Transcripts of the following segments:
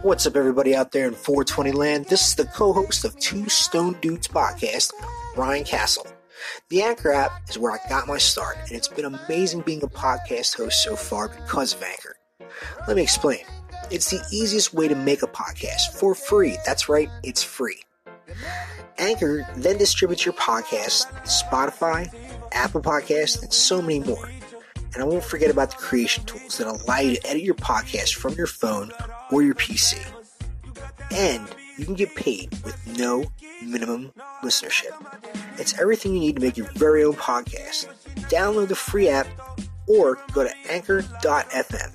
What's up, everybody out there in 420 land? This is the co-host of Two Stone Dudes podcast, Ryan Castle. The Anchor app is where I got my start, and it's been amazing being a podcast host so far because of Anchor. Let me explain. It's the easiest way to make a podcast for free. That's right, it's free. Anchor then distributes your podcast to Spotify, Apple Podcasts, and so many more. And I won't forget about the creation tools that allow you to edit your podcast from your phone or your PC. And you can get paid with no minimum listenership. It's everything you need to make your very own podcast. Download the free app or go to anchor.fm.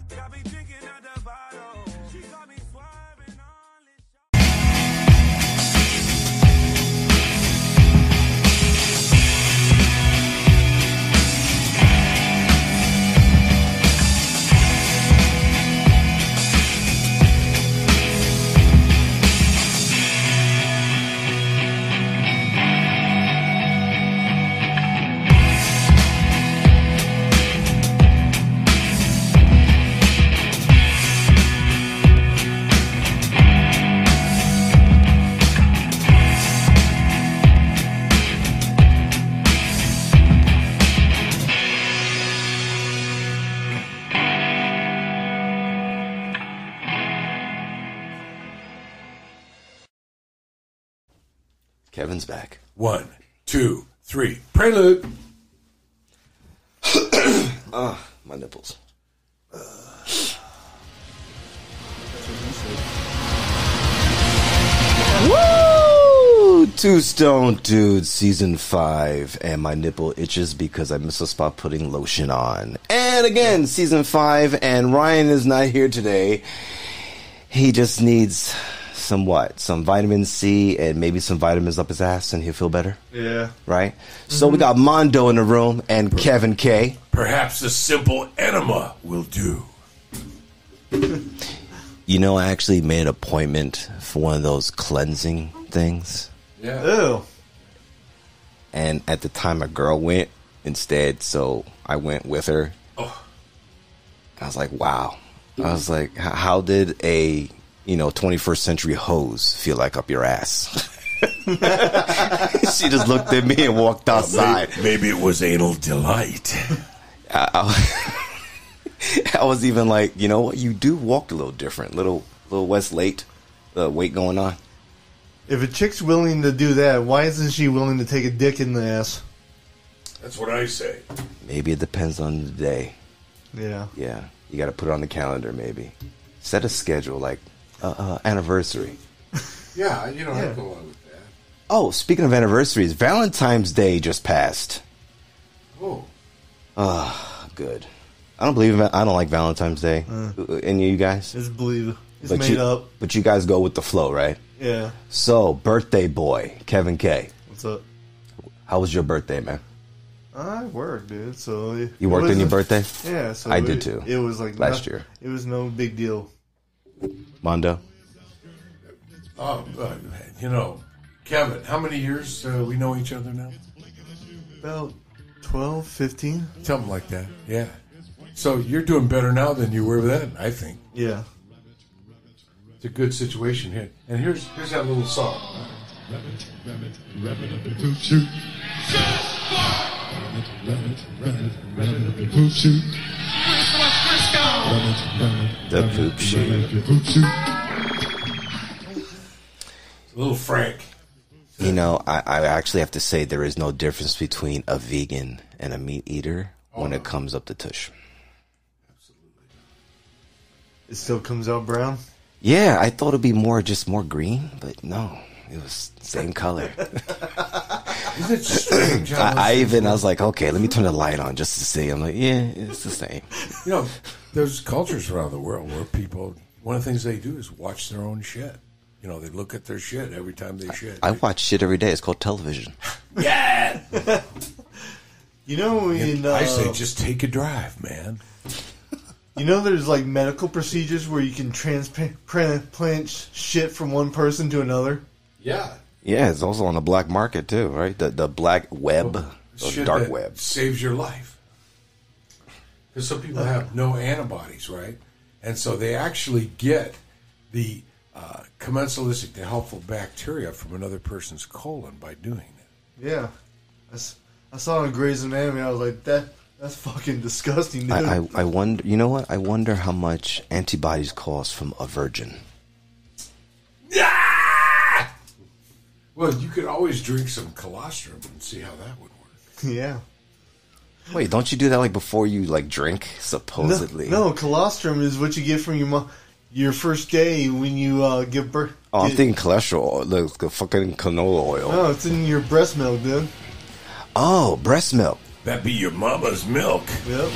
Kevin's back. 1, 2, 3. Prelude. My nipples. Woo! Two Stone Dudes, Season 5. And my nipple itches because I missed a spot putting lotion on. And again, Season 5. And Ryan is not here today. He just needs... some vitamin C and maybe some vitamins up his ass and he'll feel better. Yeah. Right? Mm-hmm. So we got Mondo in the room and Kevin K. Perhaps a simple enema will do. You know, I actually made an appointment for one of those cleansing things. Yeah. Ew. And at the time a girl went instead, so I went with her. Oh. I was like, wow. I was like, how did a 21st century hose feel like up your ass? She just looked at me and walked outside. Maybe it was anal delight. I was even like, you know what? You do walk a little different. Little West late weight going on. If a chick's willing to do that, why isn't she willing to take a dick in the ass? That's what I say. Maybe it depends on the day. Yeah. Yeah. You got to put it on the calendar maybe. Set a schedule like anniversary. Yeah, I'd go along with that. Oh, speaking of anniversaries, Valentine's Day just passed. Oh. Good. I don't like Valentine's Day. Any of you guys? Just believe it's but made up. But you guys go with the flow, right? Yeah. So, birthday boy, Kevin K. What's up? How was your birthday, man? I worked, dude. So you worked on your birthday? Yeah. So I did too. It was like last year. It was no big deal. Mondo? Kevin, how many years we know each other now? About 12, 15. Something like that, yeah. So you're doing better now than you were then, I think. Yeah. It's a good situation here. And here's that little song. Rabbit up and poop shoot. Rabbit poop shoot. The poop shoot. Little Frank. I actually have to say there is no difference between a vegan and a meat eater when it comes up to tush. Absolutely. It still comes out brown? Yeah, I thought it'd be more green, but no, it was same color. Isn't it strange? I was like, okay, let me turn the light on just to see. I'm like, yeah, it's the same. There's cultures around the world where people, one of the things they do is watch their own shit. They look at their shit every time they shit. I watch shit every day. It's called television. Yeah! I say just take a drive, man. There's like medical procedures where you can transplant shit from one person to another? Yeah. Yeah, it's also on the black market too, right? The black web, the dark web. Saves your life. Because some people have no antibodies, right? And so they actually get the commensalistic, the helpful bacteria from another person's colon by doing it. Yeah. I saw it on Grey's Anatomy. I was like, that's fucking disgusting, dude. I wonder, you know what? I wonder how much antibodies cost from a virgin. Ah! Well, you could always drink some colostrum and see how that would work. Yeah. Wait, don't you do that like before you like drink? Supposedly. No, colostrum is what you get from your first day when you give birth. Oh, I'm thinking cholesterol, the fucking canola oil. No, it's in your breast milk, dude. Oh, breast milk. That be your mama's milk. Yep.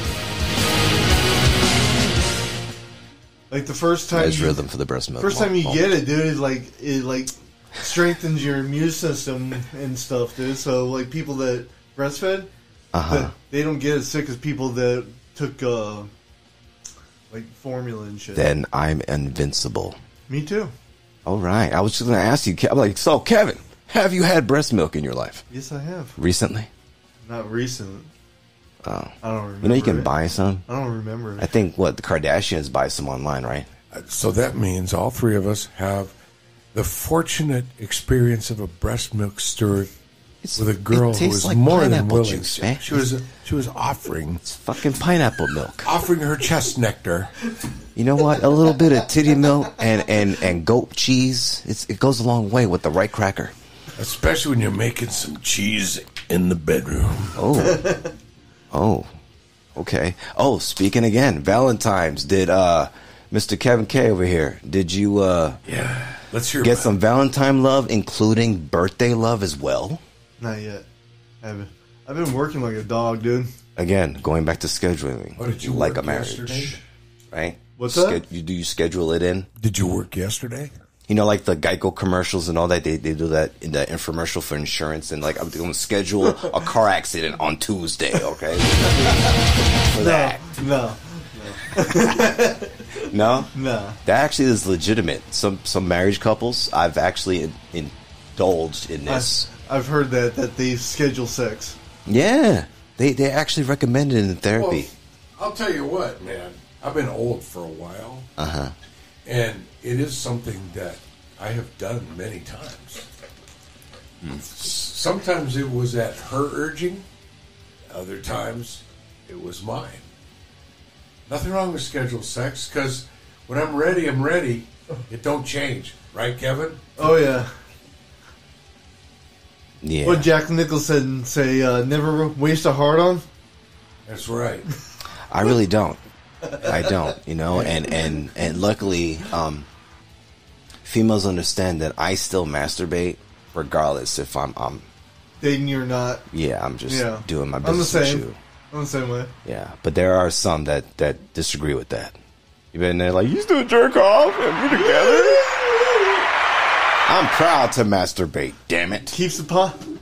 Like the first time There's rhythm for the breast milk. First time you get it, dude, it strengthens your immune system and stuff, dude. So like people that breastfed, they don't get as sick as people that took like formula and shit. Then I'm invincible. Me too. All right. I was just going to ask you, I'm like, so Kevin, have you had breast milk in your life? Yes, I have. Recently? Not recent. Oh. I don't remember. You know you can it. buy some? I don't remember it. I think, the Kardashians buy some online, right? So that means all three of us have the fortunate experience of a breast milk stirred with a girl who was like more than pineapple willing. juice, man. She was offering It's fucking pineapple milk. her chest nectar. You know what? A little bit of titty milk and goat cheese. It goes a long way with the right cracker. Especially when you're making some cheese in the bedroom. Oh, okay. Oh, speaking again, Valentine's. Did Mr. Kevin K over here? Did you Yeah, let's hear get about some Valentine love, including birthday love as well? Not yet. I've been working like a dog, dude. Again, going back to scheduling, Oh, did you like work a marriage, yesterday? right? What's that? Do you schedule it in? Did you work yesterday? You know, like the Geico commercials and all that. They do that in the infomercial for insurance, and like I'm going to schedule a car accident on Tuesday. Okay. For that. No. No. That actually is legitimate. Some marriage couples, I've actually indulged in this. I've heard that they schedule sex. Yeah, they actually recommend it in therapy. Well, I'll tell you what, man. I've been old for a while. And it is something that I have done many times. Sometimes it was at her urging. Other times it was mine. Nothing wrong with scheduled sex, because when I'm ready, I'm ready. It don't change. Right, Kevin? Oh, yeah. Yeah. What Jack Nicholson say, never waste a heart on? That's right. I really don't. I don't, you know, and luckily, females understand that I still masturbate regardless if I'm dating you or not. Yeah, I'm just doing my business. I'm the same. With you. I'm the same way. Yeah, but there are some that disagree with that. Even they're like, you still jerk off and we're together? I'm proud to masturbate, damn it. Keeps the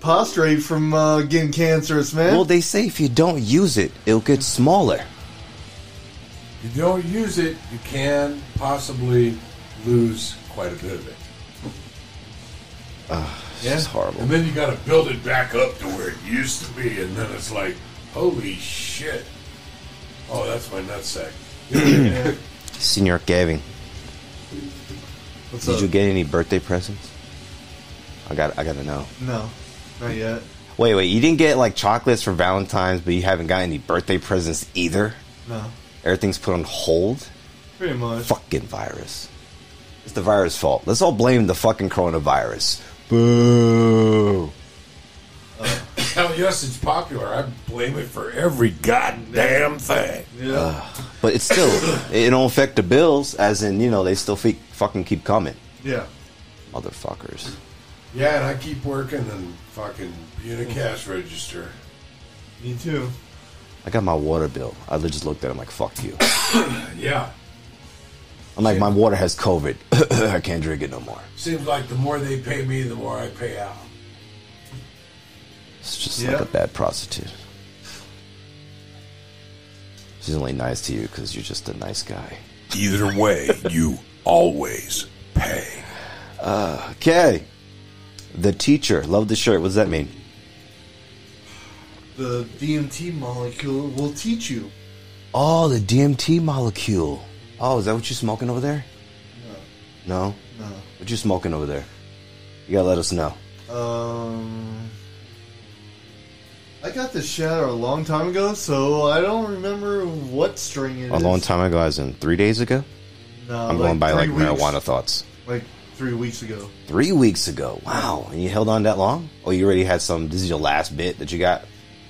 prostate from getting cancerous, man. Well, they say if you don't use it, it'll get smaller. If you don't use it, you can possibly lose quite a bit of it. It's horrible. And then you got to build it back up to where it used to be, and then it's like, holy shit. Oh, that's my nutsack. Senor Kevin, What's did up? you get any birthday presents? I got to know. No, not yet. Wait, you didn't get like chocolates for Valentine's, but you haven't got any birthday presents either? No, Everything's put on hold? pretty much. Fucking virus. It's the virus' fault. Let's all blame the fucking coronavirus. Boo. Hell yes, it's popular. I blame it for every goddamn thing. Yeah, But it's still, it don't affect the bills, as in, they still fucking keep coming. yeah. Motherfuckers. Yeah, and I keep working and fucking being a cash register. Me too. I got my water bill. I just looked at it, I'm like, fuck you. Yeah. I'm like, my water has COVID. I can't drink it no more. Seems like the more they pay me, the more I pay out. It's just like a bad prostitute. She's only nice to you because you're just a nice guy. Either way, you always pay. Okay. The teacher. Love the shirt. What does that mean? The DMT molecule will teach you. Oh, the DMT molecule. Oh, is that what you smoking over there? No? No. What you smoking over there? You gotta let us know. I got this shatter a long time ago, so I don't remember what string it is. A long time ago, as in 3 days ago? No, I'm going by like marijuana thoughts. Like 3 weeks ago. 3 weeks ago. Wow. And you held on that long? Oh, you already had some. This is your last bit that you got?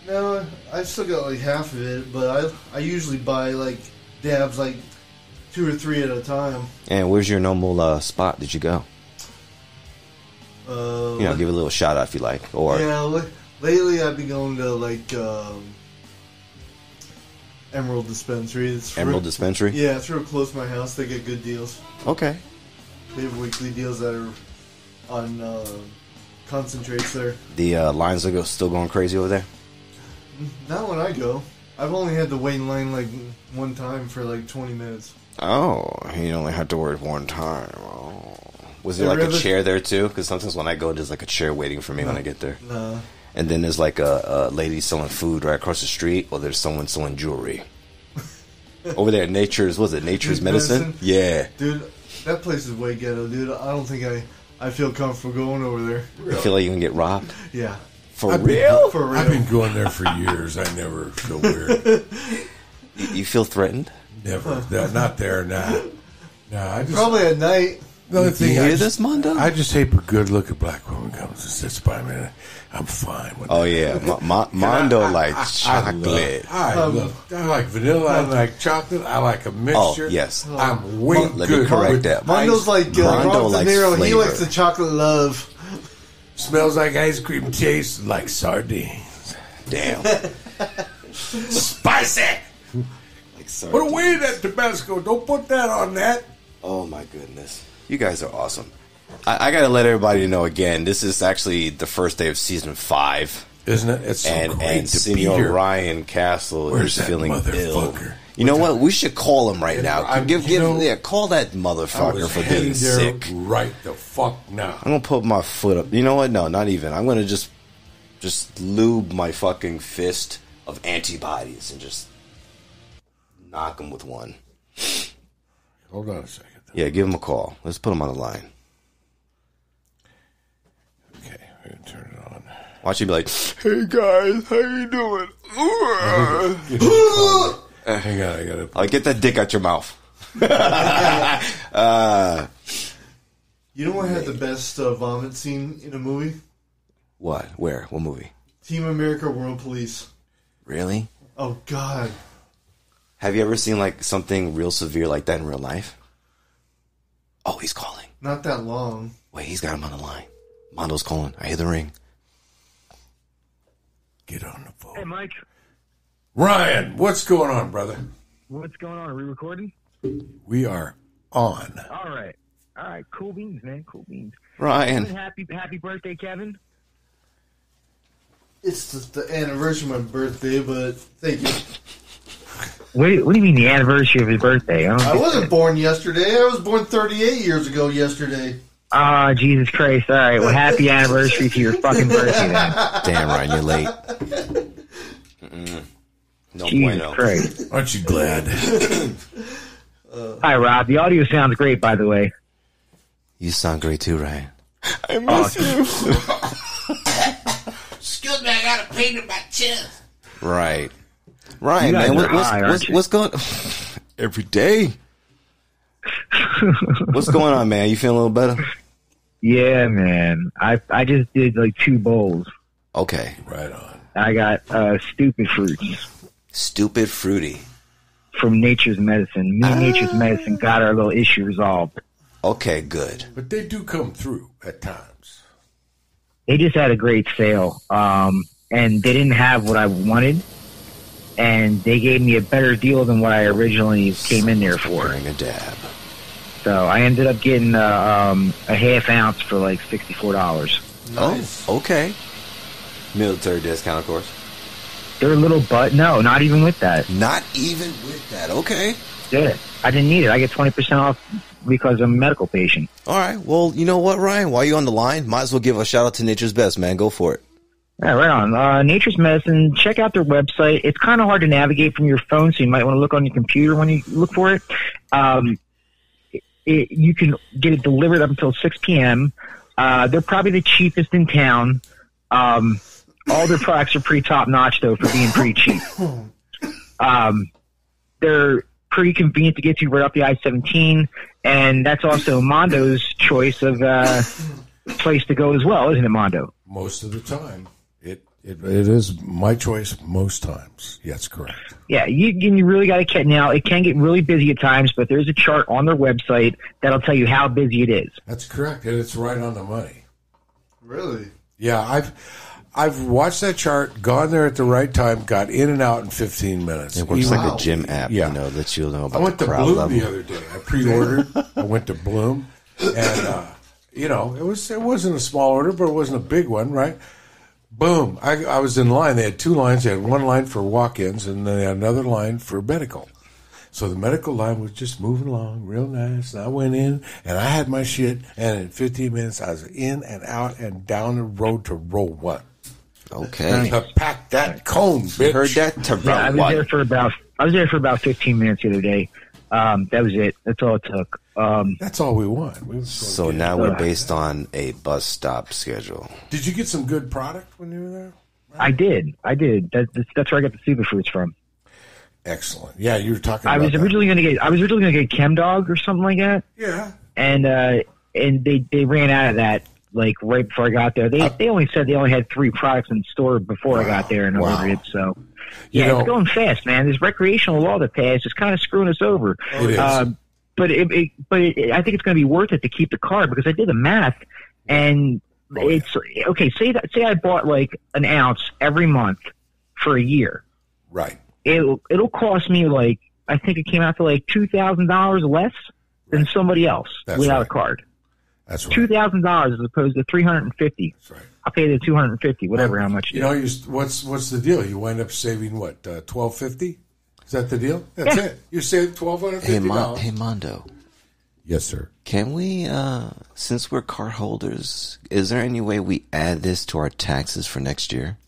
No, I still got like half of it, but I usually buy like dabs like 2 or 3 at a time. And where's your normal spot that you go? Give a little shout out if you like. Or lately I've been going to like Emerald Dispensary. Emerald Dispensary? Yeah, it's real close to my house. They get good deals. Okay. They have weekly deals that are on concentrates there. The lines are still going crazy over there? Not when I go. I've only had to wait in line like one time for like 20 minutes. Oh, you only had to wait one time. Oh. Was there like a chair there too? Because sometimes when I go, there's like a chair waiting for me when I get there. No. And then there's like a lady selling food right across the street, or there's someone selling jewelry. Over there, Nature's Medicine? Yeah. Dude, that place is way ghetto, dude. I don't think I feel comfortable going over there. You feel like you can get robbed? Yeah. For real? For real. I've been going there for years. I never feel weird. You feel threatened? Never. Not there, nah. Nah, I just... Probably at night. The other thing, you hear this, Mondo? I just hate a good-looking black woman comes and sits by me. I'm fine with that. Oh, yeah. Mondo likes chocolate. I like vanilla. I like chocolate. I like a mixture. Oh, yes. I'm way good. Let me correct that. Mondo's like Mondo Robert De Niro. He likes the chocolate love. Smells like ice cream. Tastes like sardines. Damn. Spicy. Like sardines. Put away that Tabasco. Don't put that on that. Oh, my goodness. You guys are awesome. I got to let everybody know again, this is actually the first day of season 5. Isn't it? It's so great and to Senor be here. Ryan Castle is feeling ill. You know what? We should call him right now. Call that motherfucker for being sick. Right the fuck now. I'm going to put my foot up. You know what? No, not even. I'm going to just lube my fucking fist of antibodies and just knock him with one. Hold on a second. Yeah, give him a call. Let's put him on the line. Okay, we're going to turn it on. Watch him be like, hey guys, how you doing? Hang on, I got to... I'll get that dick out your mouth. You know what had the best vomit scene in a movie? What? Where? What movie? Team America World Police. Really? Oh, God. Have you ever seen like something real severe like that in real life? Oh, he's calling. Not that long. Wait, he's got him on the line. Mondo's calling. I hear the ring. Get on the phone. Hey, Mike. Ryan, what's going on, brother? What's going on? Are we recording? We are on. All right. Cool beans, man. Cool beans. Ryan. Happy birthday, Kevin. It's the anniversary of my birthday, but thank you. What do you mean the anniversary of his birthday? I wasn't born yesterday. I was born 38 years ago yesterday. Ah, Jesus Christ. All right. Well, happy anniversary to your fucking birthday, then. Damn, Ryan, you're late. No Jesus bueno. Christ. Aren't you glad? Hi, Rob. The audio sounds great, by the way. You sound great too, Ryan. I miss you. Excuse me, I got a pain in my chest. Right. Ryan, man, what's going on? Every day. What's going on, man? You feeling a little better? Yeah, man. I just did like 2 bowls. Okay. Right on. I got Stupid Fruits. Stupid Fruity. From Nature's Medicine. Me and Nature's Medicine got our little issue resolved. Okay, good. But they do come through at times. They just had a great sale. And they didn't have what I wanted. And they gave me a better deal than what I originally came in there for. Wearing a dab. So I ended up getting a half ounce for like $64. Nice. Oh, okay. Military discount, of course. They're a little no, not even with that. Not even with that. Okay. Yeah, I didn't need it. I get 20% off because I'm a medical patient. All right. Well, you know what, Ryan? While you're on the line, might as well give a shout out to Nature's Best, man. Go for it. Yeah, right on. Nature's Medicine, check out their website. It's kind of hard to navigate from your phone, so you might want to look on your computer when you look for it. You can get it delivered up until 6 p.m. They're probably the cheapest in town. All their products are pretty top-notch, though, for being pretty cheap. They're pretty convenient to get to right up the I-17, and that's also Mondo's choice of place to go as well, isn't it, Mondo? Most of the time. It is my choice most times. Yes, correct. Yeah, you really got to get now. It can get really busy at times, but there's a chart on their website that'll tell you how busy it is. That's correct, and it's right on the money. Really? Yeah, I've watched that chart, gone there at the right time, got in and out in 15 minutes. It works like a gym app, Yeah. lets you know about I went the to crowd Bloom level. the other day. I pre-ordered. I went to Bloom, and it wasn't a small order, but it wasn't a big one, right? Boom! I was in line. They had two lines. They had one line for walk-ins, and then they had another line for medical. So the medical line was just moving along real nice. And I went in, and I had my shit, and in 15 minutes, I was in and out and down the road to row one. Okay. To pack that cone, bitch. Heard that? To Yeah, I row was one. there for about 15 minutes the other day. That was it. That's all it took. That's all we want. We just So wanna get now it. we're based on a bus stop schedule. Did you get some good product when you were there? I did. That's where I got the superfruits from. Excellent. Yeah, you were talking I about was originally going to get Chem Dog or something like that, Yeah. and they ran out of that like right before I got there. They only said they only had 3 products in the store before I got there and ordered it. So yeah, it's going fast, man. This recreational law that passed is kind of screwing us over. It is. But I think it's going to be worth it to keep the card because I did the math and it's okay. Say I bought like an ounce every month for a year. Right. It'll cost me like I think it came out to like $2,000 less than somebody else without a card. That's right. $2,000 as opposed to $350. That's right. I'll pay the $250, whatever how much. What's the deal? You wind up saving what? $1,250? Is that the deal? That's it. You saved $1,250. Hey, Mondo. Yes, sir. Can we, since we're card holders, is there any way we add this to our taxes for next year?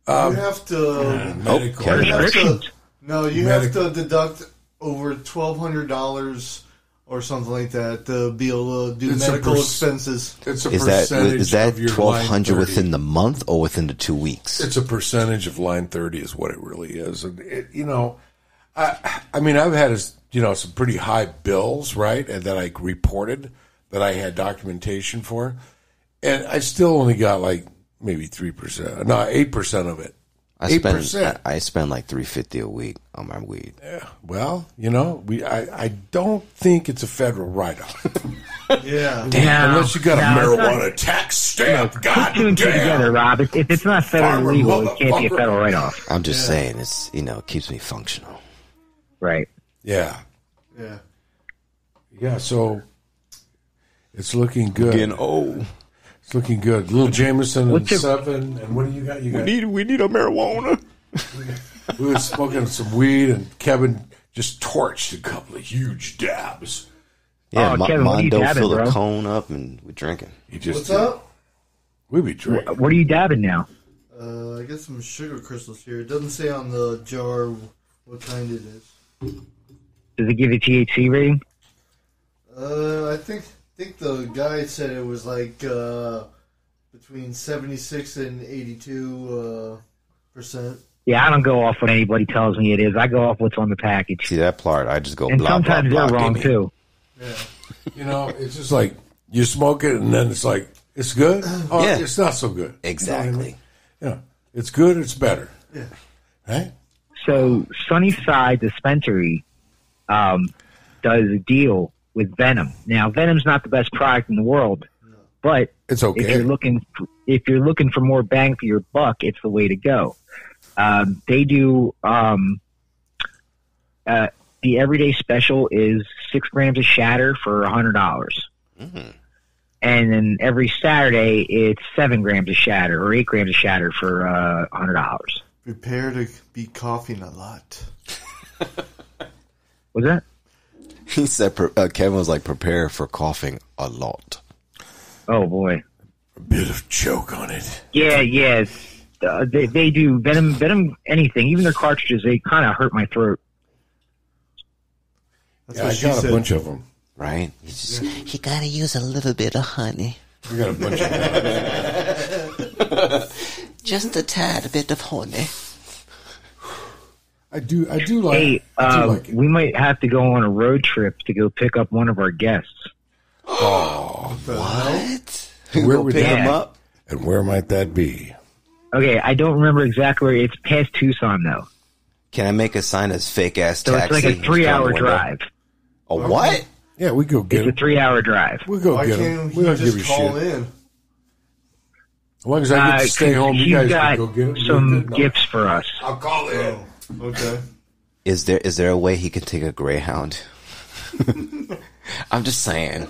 You have to. Medical. You have to Restrictions. have to deduct over $1,200 or something like that to be able to do It's a medical perc- expenses. It's a Is that percentage of your line 1,200 30. within the month or within the 2 weeks? It's a percentage of line 30 is what it really is. And I mean, I've had some pretty high bills, right? And that I reported that I had documentation for. And I still only got like maybe 3%. No, 8% of it. I 8%. I spend like $350 a week on my weed. Yeah. Well, I don't think it's a federal write-off. Yeah. Unless you got a marijuana tax stamp. God Put 2 and 2 together, damn. Rob. If it's not Farmer federally legal, it can't be a motherfucker. federal write-off. I'm just saying, it's it keeps me functional. Right. Yeah. Yeah. Yeah, so it's looking good. Getting old. It's looking good. Little Jameson and What's your- 7. And what do you got? You got We need a marijuana. we were smoking some weed, and Kevin just torched a couple of huge dabs. Yeah, Oh, Kevin, what are you Mondo dabbing, filled a bro? cone up and we're drinking. He just What's up? We be drinking. What are you dabbing now? I got some sugar crystals here. It doesn't say on the jar what kind it is. Does it give you THC rating? I think the guy said it was like between 76 and 82 percent. Yeah, I don't go off what anybody tells me it is. I go off what's on the package. See that part? I just go And blah, blah, sometimes blah. they're wrong, give me. too. Yeah. It's just like you smoke it, and then it's like, it's good? Oh, Yeah. it's not so good. Exactly. You know what I mean? Yeah. It's good, it's better. Yeah. Right? So Sunnyside Dispensary does a deal with Venom. Now, Venom's not the best product in the world, but It's okay. if you're looking for more bang for your buck, it's the way to go. They do the everyday special is 6 grams of shatter for $100, Mm-hmm. and then every Saturday it's 7 grams of shatter or 8 grams of shatter for $100. Prepare to be coughing a lot. Was that? He said, Kevin was like, prepare for coughing a lot. Oh boy. A bit of choke on it. Yeah. They do venom, anything, even their cartridges. They kind of hurt my throat. That's what I got a bunch of them. Right? You gotta use a little bit of honey. We got a bunch of just a tad bit of honey. I do like. Hey, like it. We might have to go on a road trip to go pick up one of our guests. Oh, what? Where would pick that him up? And where might that be? Okay, I don't remember exactly where. It's past Tucson, though. Can I make a sign as fake ass so taxi? So it's like a 3-hour drive. A what? Yeah, we go get It's a 3-hour drive. We'll go get him. We don't give a shit. In? As long as I get to stay home, you guys can go get him. Some gifts for us. I'll call in. Oh, okay. Is there a way he can take a Greyhound? I'm just saying.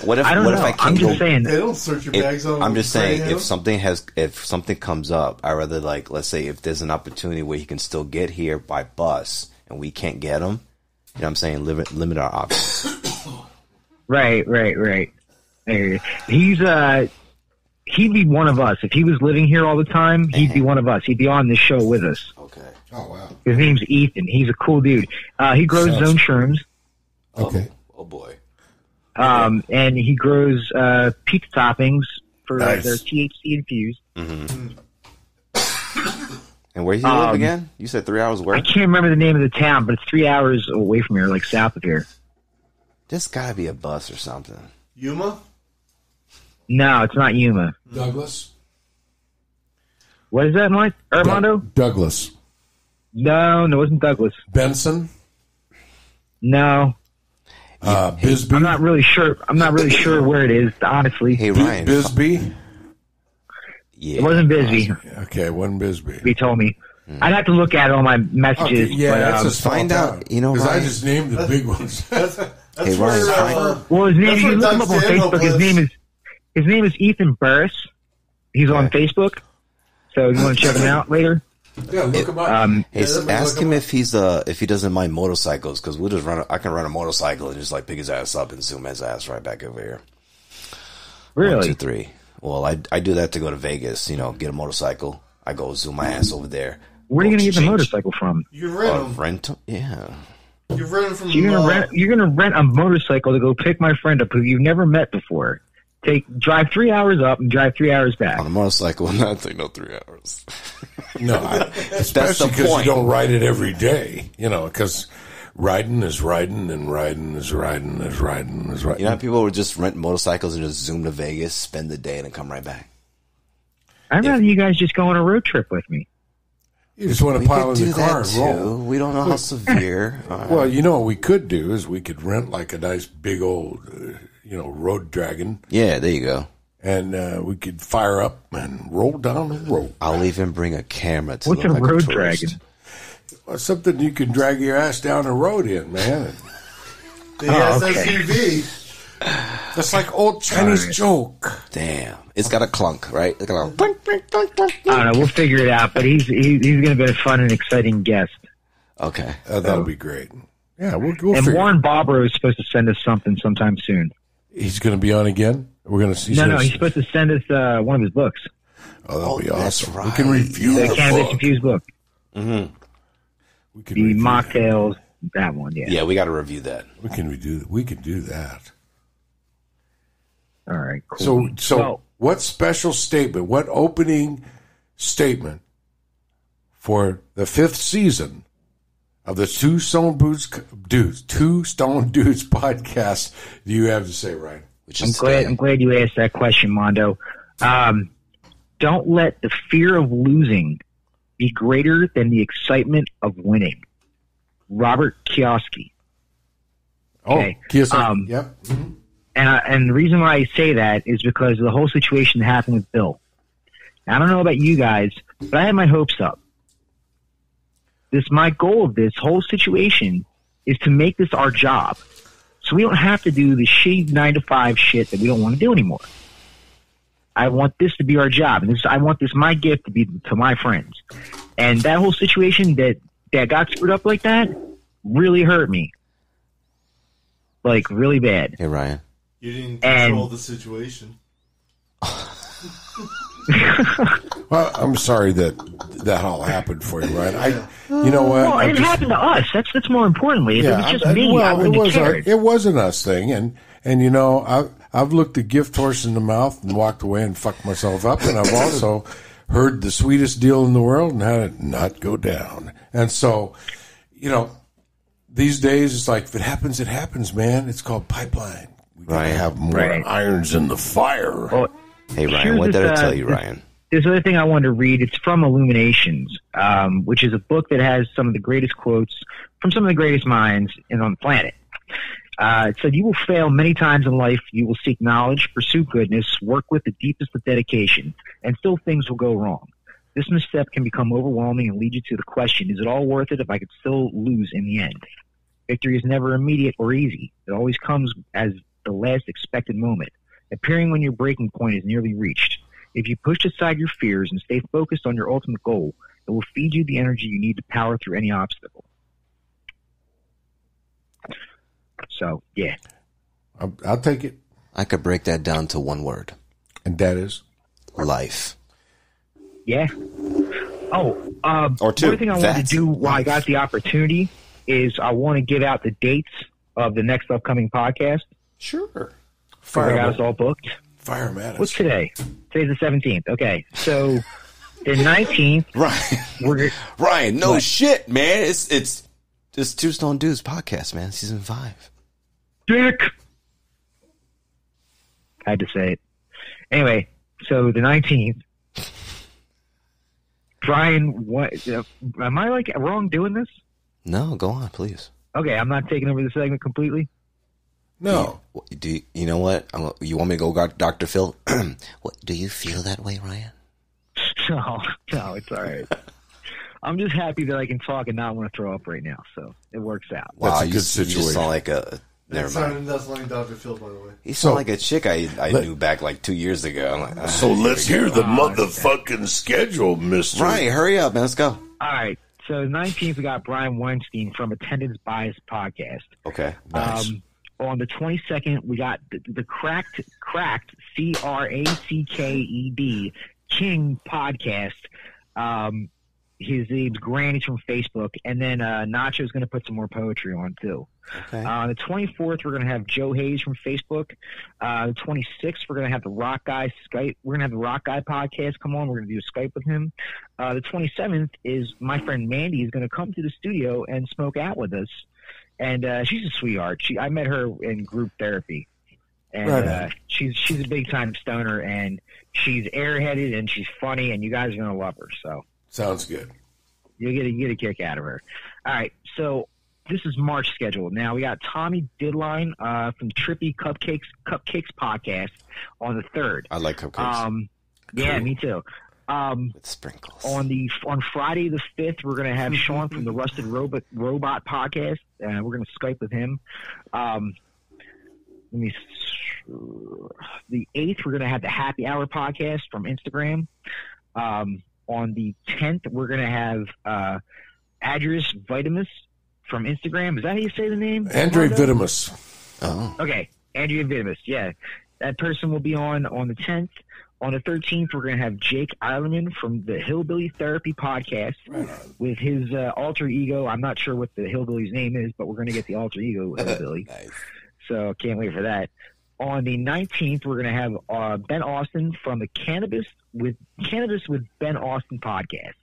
What if I don't know. If I can't I'm just saying. They don't search your bags on. I'm just saying if something comes up, I rather like, let's say if there's an opportunity where he can still get here by bus and we can't get him, you know what I'm saying, limit our options. Right. He'd be one of us if he was living here all the time. He'd be one of us. He'd be on this show with us. Okay. Oh wow. His name's Ethan. He's a cool dude. He grows his own shrooms. Okay. Oh boy. And he grows pizza toppings for Nice. their THC infused. Mm-hmm. And where do you live again? You said 3 hours where? I can't remember the name of the town, but it's 3 hours away from here, like south of here. There's gotta be a bus or something. Yuma? No, it's not Yuma. Douglas. What is that, Mike? Armando? Douglas. No, it wasn't Douglas. Benson. No. Bisbee. I'm not really sure where it is, honestly. Hey Ryan. Bisbee. Yeah. It wasn't Bisbee. Okay, it wasn't Bisbee. He told me. I'd have to look at all my messages. Okay, yeah, but, that's a small find town. out, you know, because I Ryan. just named the big ones. That's Hey, Ryan, where, well, his name. that's You where can look him Doug up on Stanhope Facebook. lives. His name is Ethan Burris. He's on Facebook. So you want to check him out later? Yeah, look him up. Hey, ask him if he doesn't mind motorcycles, because we'll just I can run a motorcycle and just like pick his ass up and zoom his ass right back over here. Really? 1, 2, 3. Well, I do that to go to Vegas. You know, get a motorcycle. I go zoom my ass over there. Where are you going to get the motorcycle from? You rent them. Rent 'em? Yeah. You rent them from. So you're gonna rent a motorcycle to go pick my friend up who you've never met before. Drive 3 hours up and drive 3 hours back. On a motorcycle, not take no 3 hours. No, especially because you don't ride it every day. You know, because riding is riding and riding is riding is riding is riding. You know how people would just rent motorcycles and just zoom to Vegas, spend the day, and then come right back? I'd rather you guys just go on a road trip with me. You just want to pile in the car and roll. We don't know how severe. Well, you know what we could do is we could rent like a nice big old, road dragon. Yeah, there you go. And we could fire up and roll down the road. I'll even bring a camera to What's look a like road a tourist. dragon? Well, something you can drag your ass down the road in, man. The SUV. That's like old Chinese joke. Damn, it's got a clunk, right? It's got a clunk, clunk, clunk, clunk. I don't know. We'll figure it out. But he's going to be a fun and exciting guest. Okay, that'll be great. Yeah, we'll and figure. Warren Bobro is supposed to send us something sometime soon. He's going to be on again. We're going to see. No, he's supposed to send us one of his books. Oh, that'll be that's awesome. right. We can review The the Cannabis book. Infused book. Mm-hmm. We can The review mocktails. That one, yeah. Yeah, we got to review that. We can do that. All right, cool. So what special statement, what opening statement for the 5th season of the Two Stone Dudes podcast do you have to say, Ryan? I'm glad you asked that question, Mondo. Don't let the fear of losing be greater than the excitement of winning. Robert Kiyosaki. Okay. Oh, Kiyosaki. Yep. Mm-hmm. And the reason why I say that is because of the whole situation that happened with Bill. Now, I don't know about you guys, but I had my hopes up. My goal of this whole situation is to make this our job. So we don't have to do the shitty 9-to-5 shit that we don't want to do anymore. I want this to be our job. And I want this, my gift, to be to my friends. And that whole situation that got screwed up like that really hurt me. Like, really bad. Hey, Ryan. You didn't control the situation. Well, I'm sorry that all happened for you, Ryan. You know what? Well, it happened to us. That's more importantly. If it was just me, I wouldn't have cared. It was an us thing, and you know, I've looked a gift horse in the mouth and walked away and fucked myself up, and I've also heard the sweetest deal in the world and had it not go down. And so, you know, these days it's like, if it happens, it happens, man. It's called pipeline. We gotta have more irons in the fire. Well, hey, Ryan, what did I tell you, Ryan? There's another thing I wanted to read. It's from Illuminations, which is a book that has some of the greatest quotes from some of the greatest minds on the planet. It said, "You will fail many times in life. You will seek knowledge, pursue goodness, work with the deepest of dedication, and still things will go wrong. This misstep can become overwhelming and lead you to the question, is it all worth it if I could still lose in the end? Victory is never immediate or easy. It always comes as the last expected moment, appearing when your breaking point is nearly reached. If you push aside your fears and stay focused on your ultimate goal, it will feed you the energy you need to power through any obstacle." So, yeah. I'll take it. I could break that down to one word. And that is? Life. Yeah. Oh, or two. One thing I wanted to do while I got the opportunity is I want to give out the dates of the next upcoming podcast. Sure. I got us all booked. Fire them at us. What's today? Today's the 17th. Okay, so the 19th. Ryan, no shit, man. It's Two Stone Dudes podcast, man. Season 5. Dick. I had to say it. Anyway, so the 19th. Brian, what? Am I wrong doing this? No, go on, please. Okay, I'm not taking over the segment completely. No. You know what? You want me to go, Dr. Phil? What, do you feel that way, Ryan? No, it's all right. I'm just happy that I can talk and not want to throw up right now, so it works out. Wow, that's a good situation. You sound like a... Never mind. That's like Dr. Phil, by the way. He sounded like a chick I knew back like 2 years ago. I'm like, so let's hear the motherfucking schedule, mister. Ryan, hurry up, man. Let's go. All right. So the 19th, we got Brian Weinstein from Attendance Bias Podcast. Okay. Nice. On the 22nd, we got the Cracked, CRACKED, King Podcast. His name's Granny's from Facebook. And then Nacho's going to put some more poetry on, too. Okay. On the 24th, we're going to have Joe Hayes from Facebook. The 26th, we're going to have the Rock Guy Skype. We're going to have the Rock Guy podcast come on. We're going to do a Skype with him. The 27th is my friend Mandy is going to come to the studio and smoke out with us. And she's a sweetheart. I met her in group therapy. And she's a big-time stoner, and she's airheaded, and she's funny, and you guys are going to love her. So sounds good. You get a kick out of her. All right, so this is March schedule. Now we got Tommy Didline from Trippy Cupcakes podcast on the 3rd. I like cupcakes. Yeah, me too. With sprinkles. On Friday the 5th, we're going to have Sean from the Rusted Robot podcast. We're going to Skype with him. The 8th, we're going to have the Happy Hour podcast from Instagram. On the 10th, we're going to have Adris Vitamus from Instagram. Is that how you say the name? Andre Vitamus. Oh. Okay, Andrea Vitamus. Yeah, that person will be on the 10th. On the 13th, we're going to have Jake Eilerman from the Hillbilly Therapy podcast with his alter ego. I'm not sure what the hillbilly's name is, but we're going to get the alter ego hillbilly. Nice. So can't wait for that. On the 19th, we're going to have Ben Austin from the Cannabis with Ben Austin podcast.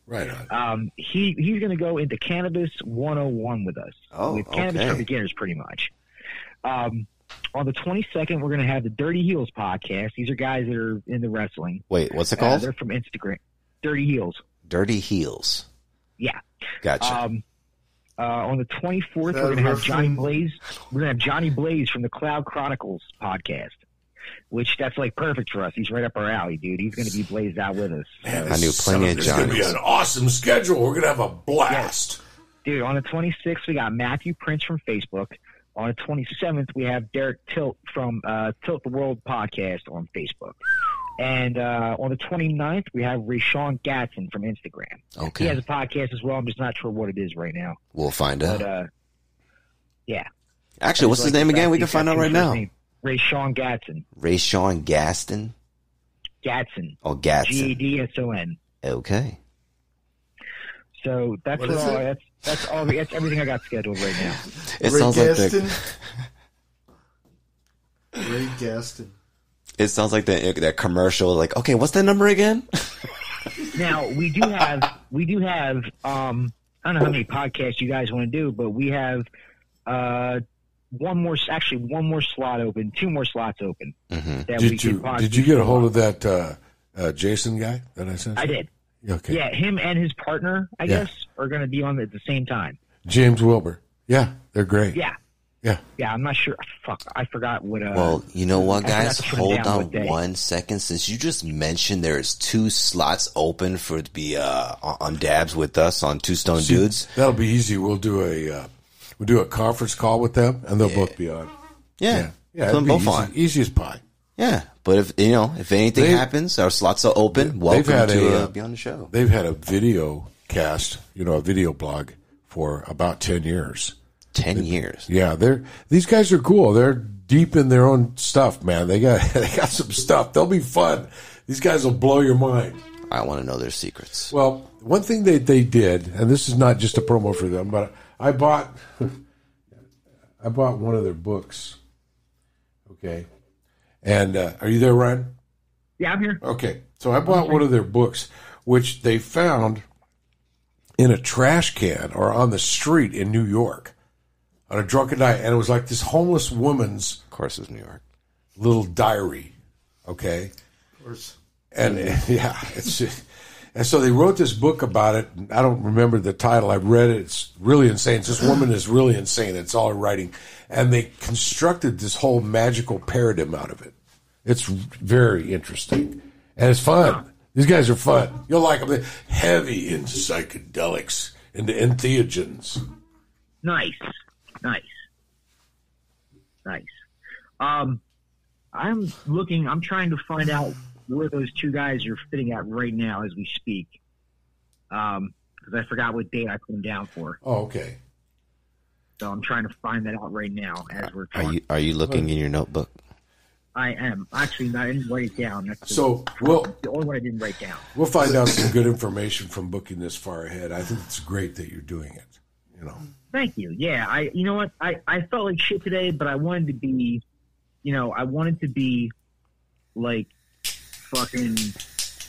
Right on. He's going to go into Cannabis 101 with us. With Cannabis for Beginners, pretty much. On the 22nd, we're going to have the Dirty Heels podcast. These are guys that are into wrestling. Wait, what's it called? They're from Instagram. Dirty Heels. Dirty Heels. Yeah. Gotcha. On the 24th, we're going to have Johnny Blaze. We're going to have Johnny Blaze from the Cloud Chronicles podcast, which that's like perfect for us. He's right up our alley, dude. He's going to be blazed out with us. Man, I knew plenty of Johnnies. It's going to be an awesome schedule. We're going to have a blast. Yes. Dude, on the 26th, we got Matthew Prince from Facebook. On the 27th, we have Derek Tilt from Tilt the World podcast on Facebook. And on the 29th, we have Rashawn Gatson from Instagram. Okay. He has a podcast as well. I'm just not sure what it is right now. We'll find out. But, yeah. Actually, what's his name again? We can find out right now. Rashawn Gatson. Rashawn Gaston? Gadsden. Oh, Gadsden. Gadson. Okay. So that's that's everything I got scheduled right now. It sounds Gaston. Ray Gaston. It sounds like that commercial. Like, okay, what's that number again? Now we do have. I don't know how many podcasts you guys want to do, but we have one more slot open, 2 more slots open. Mm-hmm. Did you get a hold of that Jason guy that I sent? I did. Okay. Yeah, him and his partner, I guess, are going to be on at the same time. James Wilbur. Yeah, they're great. Yeah. I'm not sure. Fuck, I forgot what. Well, you know what, guys? Hold on 1 second. Since you just mentioned there's 2 slots open for to be on Dabs with us on Two Stone Dudes. That'll be easy. We'll do a conference call with them, and they'll both be on. Yeah. Put them both on. Easy as pie. Yeah, but if anything happens, our slots are open. Welcome to be on the show. They've had a video cast, a video blog for about 10 years. 10 years. Yeah, these guys are cool. They're deep in their own stuff, man. They got some stuff. They'll be fun. These guys will blow your mind. I want to know their secrets. Well, one thing that they did, and this is not just a promo for them, but I bought one of their books. Okay. And are you there, Ryan? Yeah, I'm here. Okay. So I bought one of their books, which they found in a trash can or on the street in New York on a drunken night. And it was like this homeless woman's, of course, it was New York, little diary. Okay. Of course. And and so they wrote this book about it. I don't remember the title. I've read it. It's really insane. This woman is really insane. It's all her writing. And they constructed this whole magical paradigm out of it. It's very interesting. And it's fun. These guys are fun. You'll like them. They're heavy into psychedelics, into entheogens. Nice. I'm trying to find out where those 2 guys are fitting at right now as we speak. Because I forgot what date I put them down for. Oh, okay. So I'm trying to find that out right now as we're talking. Are you looking in your notebook? I am. Actually, I didn't write it down. That's the only one I didn't write down. We'll find out some good information from booking this far ahead. I think it's great that you're doing it. Thank you. Yeah, you know what? I felt like shit today, but I wanted to be, like fucking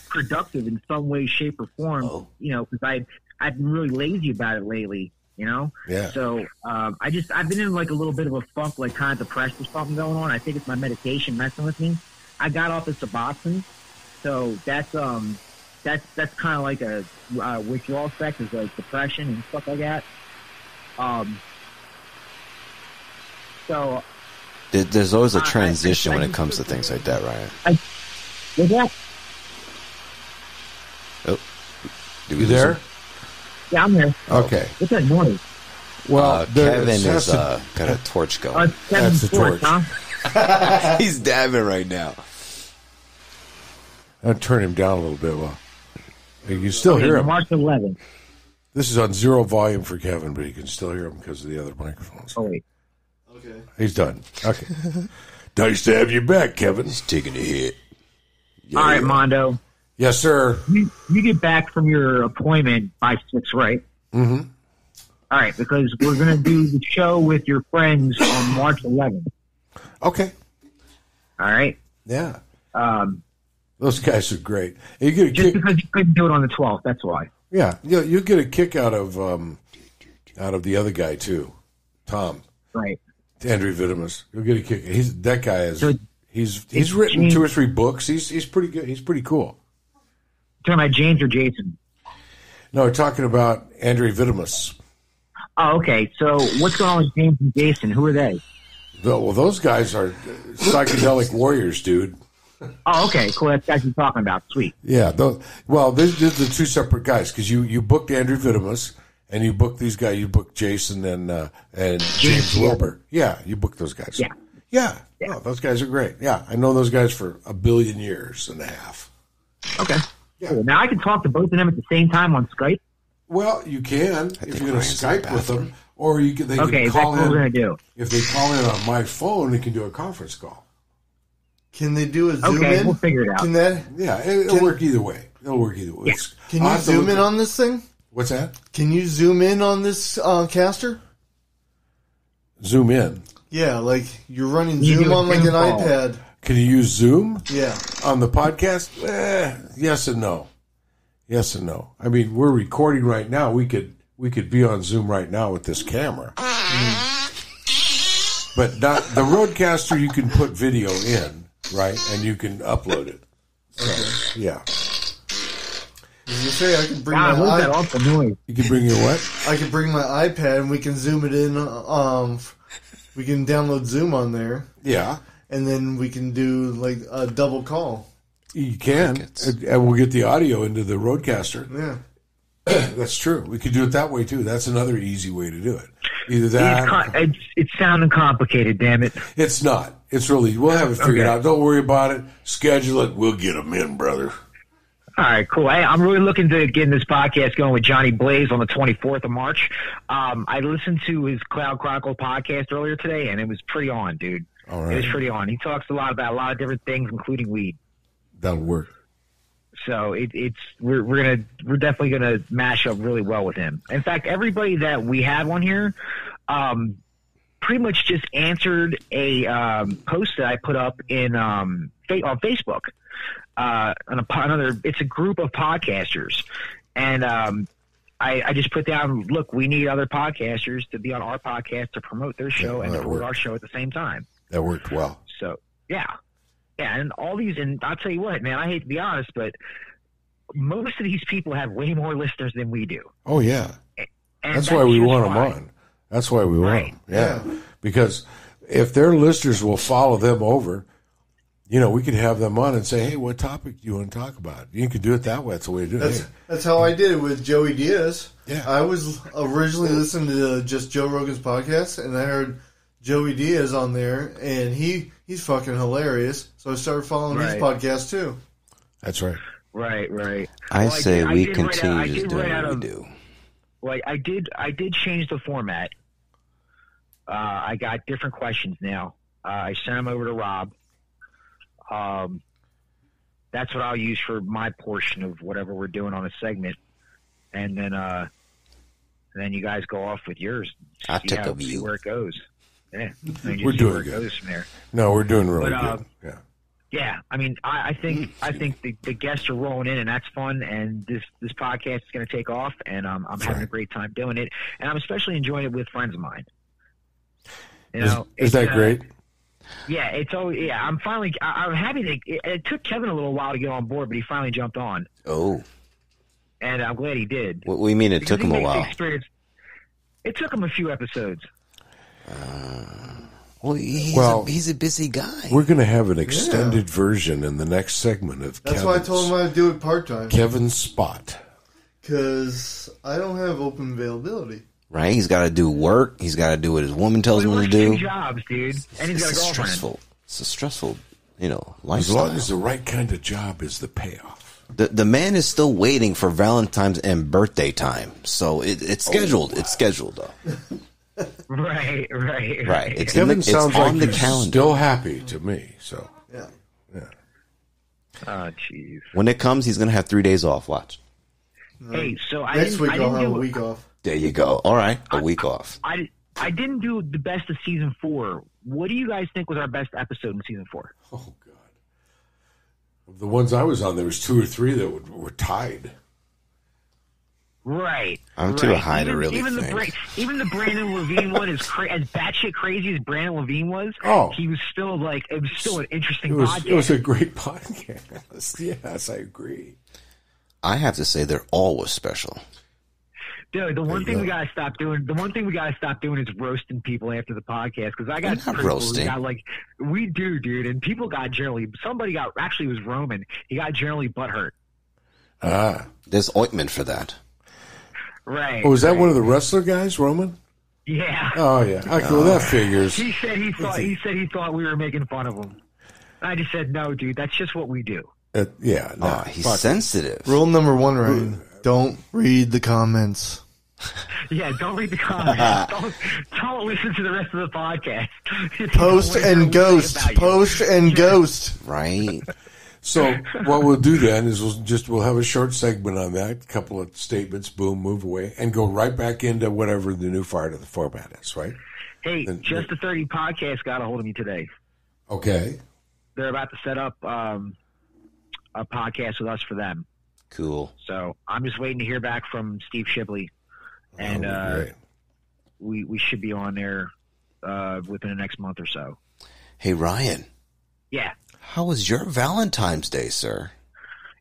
productive in some way, shape, or form. Because I've been really lazy about it lately. Yeah. So I've been in like a little bit of a funk, like kind of depressed or something going on. I think it's my medication messing with me. I got off of Suboxone, so that's kind of like a withdrawal effect, is like depression and stuff like that. So there's always a transition when it comes to things like that, Ryan. What's that? Oh, you there? Yeah, I'm here. Okay. What's that noise? Well, Kevin has got a torch going. That's the torch. Huh? He's dabbing right now. I'll turn him down a little bit. Well, you can still hear him. March 11th. This is on 0 volume for Kevin, but you can still hear him because of the other microphones. Oh, wait. Okay. He's done. Okay. Nice to have you back, Kevin. He's taking a hit. Yeah. All right, Mondo. Yes, sir. You get back from your appointment by 6, right? Mm-hmm. All right, because we're going to do the show with your friends on March 11th. Okay. All right? Yeah. Those guys are great. You get a just because you couldn't do it on the 12th, that's why. Yeah, you get a kick out of the other guy too, Tom. Right. Andrew Vitamus. You'll get a kick. That guy is. So he's written 2 or 3 books. He's pretty good. He's pretty cool. Talking about James or Jason? No, we're talking about Andrew Vitamus. Oh, okay. So what's going on with James and Jason? Who are they? Well, those guys are psychedelic warriors, dude. Oh, okay, cool. That's what you're talking about. Sweet. Yeah. They're the 2 separate guys because you booked Andrew Vitamus and you booked these guys. You booked Jason and James Wilbur. Yeah, you booked those guys. Yeah. Oh, those guys are great. Yeah, I know those guys for 1.5 billion years. Okay. Yeah. Cool. Now I can talk to both of them at the same time on Skype. Well, you can if you're going to Skype with them, or they can call in. That's what we're going to do. If they call in on my phone, they can do a conference call. Can they do a zoom in? Okay, we'll figure it out. Can that? Yeah, it'll work either way. It'll work either way. Yeah. Can you zoom in on this thing? What's that? Can you zoom in on this caster? Zoom in. Yeah, like you're running Zoom on like an iPad. Can you use Zoom? Yeah. On the podcast? Yes and no. Yes and no. I mean, we're recording right now. We could be on Zoom right now with this camera. But not the Roadcaster. You can put video in, right, and you can upload it. So, yeah. As you say, I can bring Wow, look at awful noise. You can bring your what? I can bring my iPad and we can zoom it in. We can download Zoom on there. Yeah. And then we can do like a double call. You can, and we'll get the audio into the Roadcaster. Yeah. That's true. We could do it that way, too. That's another easy way to do it. Either that... It's sounding complicated, damn it. It's not. It's really... We'll have it figured out. Don't worry about it. Schedule it. We'll get them in, brother. All right, cool. Hey, I'm really looking to getting this podcast going with Johnny Blaze on the 24th of March. I listened to his Cloud Chronicle podcast earlier today, and it was pretty on, dude. All right. It was pretty on. He talks a lot about a lot of different things, including weed. That'll work. So we're definitely gonna mash up really well with him. In fact, everybody that we have on here, pretty much just answered a post that I put up in on Facebook. It's a group of podcasters, and I just put down, look, we need other podcasters to be on our podcast to promote their show and promote our show at the same time. That worked well. So yeah, and all these, and I'll tell you what, man, I hate to be honest, but most of these people have way more listeners than we do. Oh yeah, and that's why we want them on. That's why we want them. Yeah, because if their listeners will follow them over. You know, we could have them on and say, hey, what topic do you want to talk about? You can do it that way. That's the way to do it. That's how I did it with Joey Diaz. Yeah. I was originally listening to just Joe Rogan's podcast, and I heard Joey Diaz on there, and he's fucking hilarious. So I started following his podcast, too. That's right. Right. I say we continue just doing what we do. Like, I did change the format. I got different questions now. I sent them over to Rob. That's what I'll use for my portion of whatever we're doing on a segment, and then you guys go off with yours. See where it goes. Yeah, we're doing good. Goes from there. No, we're doing really good. Yeah. Yeah, I mean, I think the guests are rolling in, and that's fun. And this podcast is going to take off, and I'm having a great time doing it, and I'm especially enjoying it with friends of mine. You know, is that great? Yeah, I'm happy that it took Kevin a little while to get on board, but he finally jumped on. Oh. And I'm glad he did. What do you mean it took him a while? It took him a few episodes. He's a busy guy. We're going to have an extended version in the next segment of That's why I told him I'd do it part-time. Kevin's Spot. Because I don't have open availability. Right, he's got to do work. He's got to do what his woman tells him to do. 2 jobs, dude, and he's got a girlfriend. It's a stressful, lifestyle. As long as the right kind of job is the payoff. The man is still waiting for Valentine's and birthday time, so it's scheduled. It's scheduled though. Right. It's Kevin sounds like on the he's calendar. still happy to me. So yeah. Oh, jeez. When it comes, he's gonna have 3 days off. Watch. Hey, so next week I'll have a week off. There you go. All right, a week off. I didn't do the best of season 4. What do you guys think was our best episode in season 4? Oh God, of the ones I was on, there was 2 or 3 that were tied. Right. I'm too high to really think. Even the Brandon Levine one, as batshit crazy as Brandon Levine was, he was still it was still an interesting podcast. It was a great podcast. Yes, I agree. I have to say they're always special. Dude, the one thing we gotta stop doing is roasting people after the podcast, because I got roasting. We do, dude, and people got generally. Somebody got, actually, it was Roman. He got generally butthurt. There's ointment for that. Right. Oh, is that one of the wrestler guys, Roman? Yeah. Oh yeah. Well, that figures. He said he thought we were making fun of him. I just said, no, dude, that's just what we do. He's sensitive. Rule number 1, Ryan. Don't read the comments. Yeah, don't read the comments. Don't listen to the rest of the podcast. Post and ghost. Right. So what we'll do then is we'll have a short segment on that, a couple of statements, boom, move away, and go right back into whatever the new part of the format is, right? Hey, Just the 30 podcast got a hold of me today. Okay. They're about to set up a podcast with us for them. Cool. So I'm just waiting to hear back from Steve Shipley. And we should be on there within the next month or so. Hey, Ryan. Yeah. How was your Valentine's Day, sir?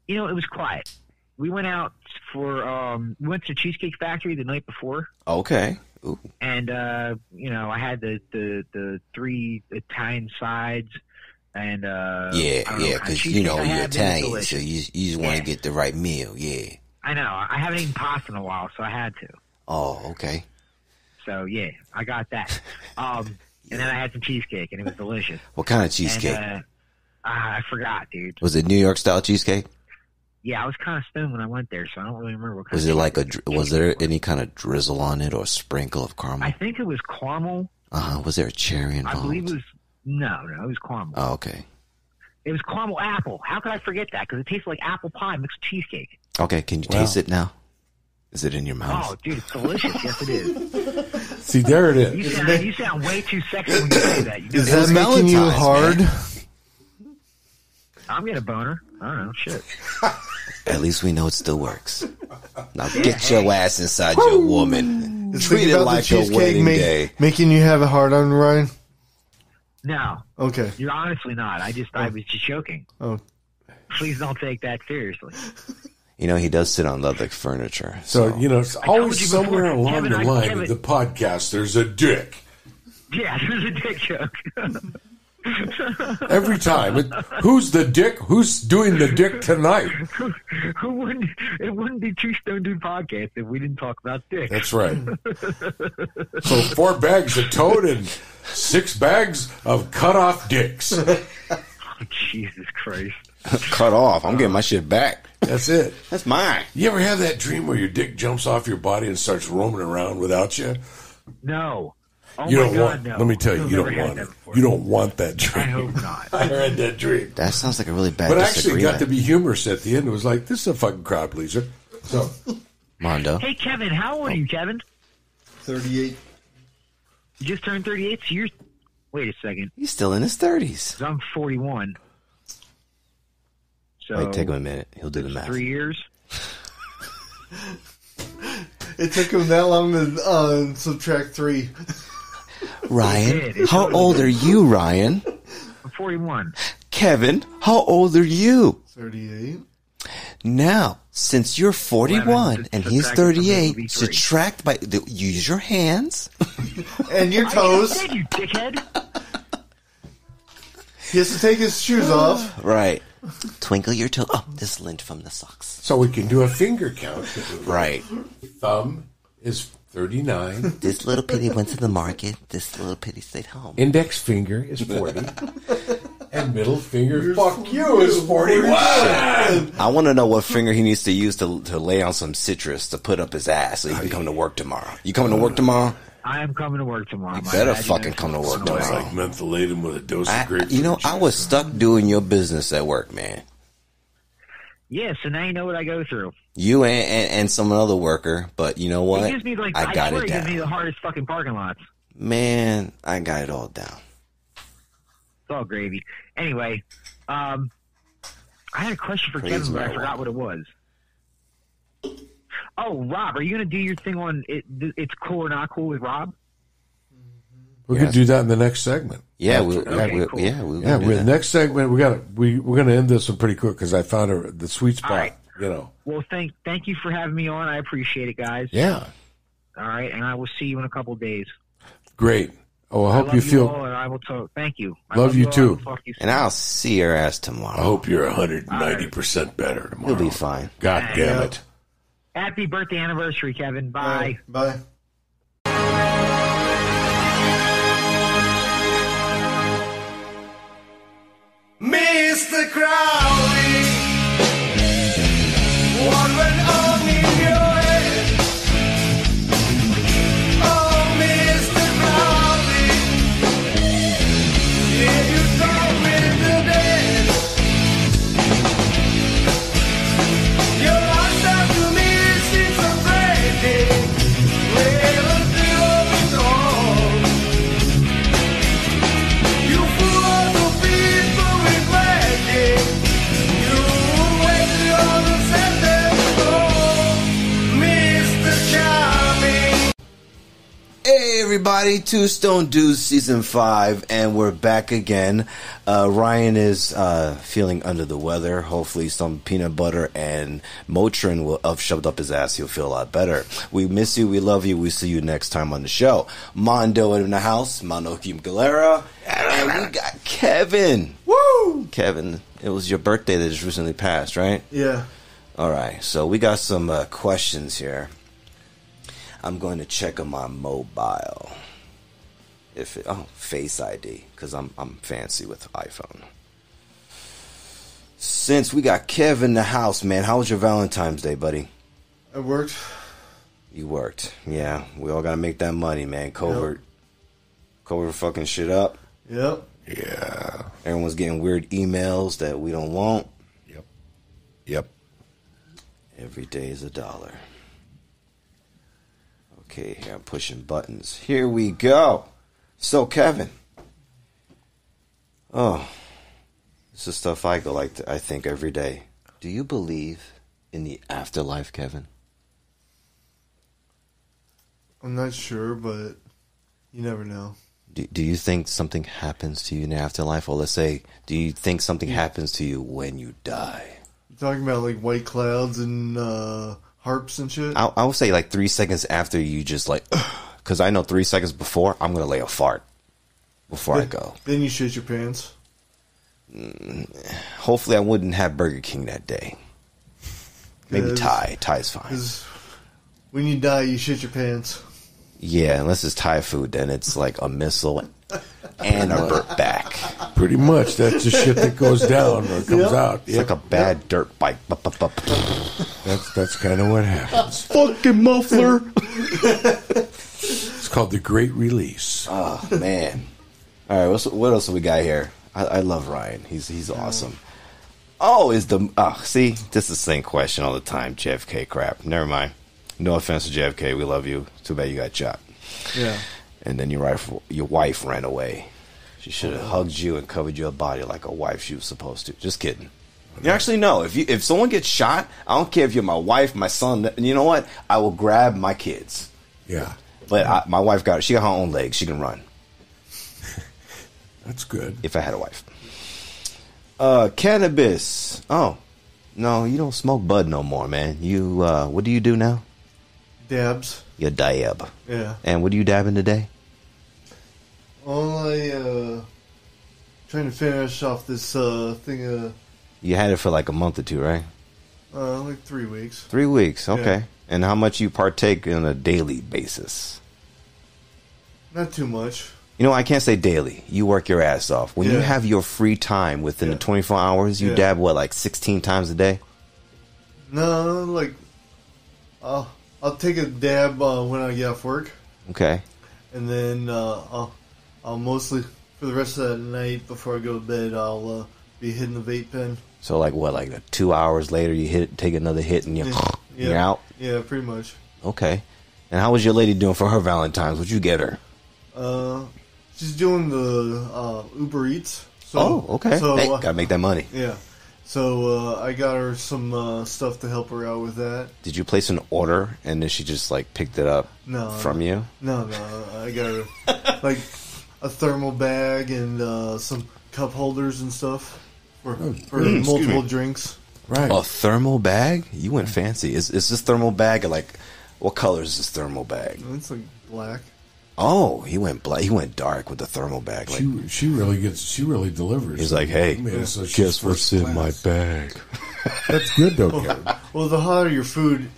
You know, it was quiet. We went out we went to Cheesecake Factory the night before. Okay. Ooh. And, I had the 3 Italian sides. And, because, you're Italian, so you just want to get the right meal, yeah. I know. I haven't eaten pasta in a while, so I had to. Oh, okay. So, yeah, I got that. And then I had some cheesecake, and it was delicious. What kind of cheesecake? And, I forgot, dude. Was it New York style cheesecake? Yeah, I was kind of stoned when I went there, so I don't really remember what kind was of it like was there any kind of drizzle on it or a sprinkle of caramel? I think it was caramel. Was there a cherry involved? I believe it was, no, it was caramel. Oh, okay. It was caramel apple. How could I forget that? Because it tastes like apple pie mixed with cheesecake. Okay, can you taste it now? Is it in your mouth? Oh, dude, it's delicious. Yes, it is. See, there it is. You sound way too sexy when you say that. Is that making you hard? Man. I'm getting a boner. I don't know. Shit. At least we know it still works. Now get your ass inside your woman. Treat it like a wedding day. Making you have a hard on, Ryan? No. Okay. You're honestly not. I was just joking. Oh. Please don't take that seriously. He does sit on leather furniture. So it's always somewhere along the line of the podcast, there's a dick. Yeah, there's a dick joke. Every time. Who's the dick? Who's doing the dick tonight? It wouldn't be Two Stone Dude podcast if we didn't talk about dicks. That's right. So 4 bags of toad and 6 bags of cut off dicks. Oh, Jesus Christ. Cut off. I'm getting my shit back. That's it. That's mine. You ever have that dream where your dick jumps off your body and starts roaming around without you? No. Oh you my don't God, want. no. Let me tell you, you don't want it. You don't want that dream. I hope not. I had that dream. That sounds like a really bad. But actually, got to be humorous at the end. It was like, this is a fucking crowd pleaser. So, Mondo. Hey, Kevin, how old are you, Kevin? 38. You just turned 38. So you're. Wait a second. He's still in his 30s. I'm 41. So wait, take him a minute. He'll do the math. 3 years. It took him that long to subtract 3. Ryan, how old are you, Ryan? I'm 41. Kevin, how old are you? 38. Now, since you're 41 and he's 38, subtract by use your hands and your toes. I said, you dickhead. He has to take his shoes off. Right. Twinkle your toe. Oh, this lint from the socks. So we can do a finger count. Right. Thumb is 39. This little pitty went to the market. This little pitty stayed home. Index finger is 40. And middle finger, fuck you, is 41. I want to know what finger he needs to use to lay on some citrus to put up his ass so he can come to work tomorrow. You coming to work tomorrow? I am coming to work tomorrow. You better fucking come to work tomorrow. It's like mentholatum with a dose of grapefruit. I was stuck doing your business at work, man. Yeah, so now you know what I go through. You and some other worker, but you know what? He gives me I got it down. He gives me the hardest fucking parking lots. Man, I got it all down. It's all gravy. Anyway, I had a question for Kevin, but I forgot what it was. Oh, Rob, are you going to do your thing on it's cool or not cool with Rob? We're going to do that in the next segment. Yeah, cool. The next segment we're going to end this one pretty quick because I found the sweet spot. Right. Well, thank you for having me on. I appreciate it, guys. Yeah. All right, and I will see you in a couple of days. Great. Oh, I hope you feel. All, and I will talk. Thank you. Love you too. And I'll see your ass tomorrow. I hope you're 190% better tomorrow. You'll be fine. God damn it. Happy birthday anniversary, Kevin. Bye. Bye. Mr. Crowley, what went on in your head? everybody? Two Stone Dudes Season 5, and we're back again. Ryan is feeling under the weather. Hopefully some peanut butter and Motrin will have shoved up his ass. He'll feel a lot better. We miss you. We love you. We see you next time on the show. Mondo in the house. Mondo Kim Galera. And we got Kevin. Woo! Kevin, it was your birthday that just recently passed, right? Yeah. All right. So we got some questions here. I'm going to check on my mobile. Face ID, because I'm fancy with iPhone. Since we got Kev in the house, man, how was your Valentine's Day, buddy? I worked. You worked, yeah. We all gotta make that money, man. Covert fucking shit up. Yep. Yeah. Everyone's getting weird emails that we don't want. Yep. Every day is $1. Okay, here I'm pushing buttons. Here we go. So, Kevin. Oh, this is stuff I think every day. Do you believe in the afterlife, Kevin? I'm not sure, but you never know. Do you think something happens to you in the afterlife? Or let's say, do you think something happens to you when you die? You're talking about like white clouds and harps and shit? I would say like 3 seconds after you just like, because I know 3 seconds before, I'm going to lay a fart before I go. Then you shit your pants. Hopefully I wouldn't have Burger King that day. Maybe Thai. Thai's fine. Because when you die, you shit your pants. Yeah, unless it's Thai food, then it's like a missile and a burp back. Pretty much. That's the shit that goes down or comes out. It's like a bad dirt bike. That's kind of what happens. Fucking muffler. It's called the Great Release. Oh, man. All right, what else have we got here? I love Ryan. He's awesome. See, this is the same question all the time. JFK crap. Never mind. No offense to JFK. We love you. Too bad you got shot. Yeah. And then your wife ran away. She should have hugged you and covered your body like a wife she was supposed to. Just kidding. You actually know. If someone gets shot, I don't care if you're my wife, my son. You know what? I will grab my kids. Yeah. But my wife got her own legs. She can run. That's good. If I had a wife. Cannabis. Oh. No, you don't smoke bud no more, man. You, what do you do now? Dabs. You dab. Yeah. And what are you dabbing today? Only, trying to finish off this, thing, You had it for like a month or two, right? like 3 weeks. 3 weeks, okay. Yeah. And how much you partake on a daily basis? Not too much. You know, I can't say daily. You work your ass off. When you Yeah. have your free time within the 24 hours, you Yeah. dab, what, like 16 times a day? No, like, I'll take a dab, when I get off work. Okay. And then, I'll mostly, for the rest of that night before I go to bed, I'll, be hitting the vape pen. So, like, what, like 2 hours later, you take another hit and you're out? Yeah, pretty much. Okay. And how was your lady doing for her Valentine's? What'd you get her? She's doing the Uber Eats. So, okay. So, hey, gotta make that money. Yeah. So I got her some stuff to help her out with that. Did you place an order and then she just like picked it up from you? No. I got her like a thermal bag and some cup holders and stuff for multiple drinks. Right. A thermal bag? You went fancy. Is this thermal bag like what color is this thermal bag? It's like black. Oh, he went black. He went dark with the thermal bag. Like, She really delivers. He's like, hey, so guess what's in my bag? That's good though, Kevin. Well, the hotter your food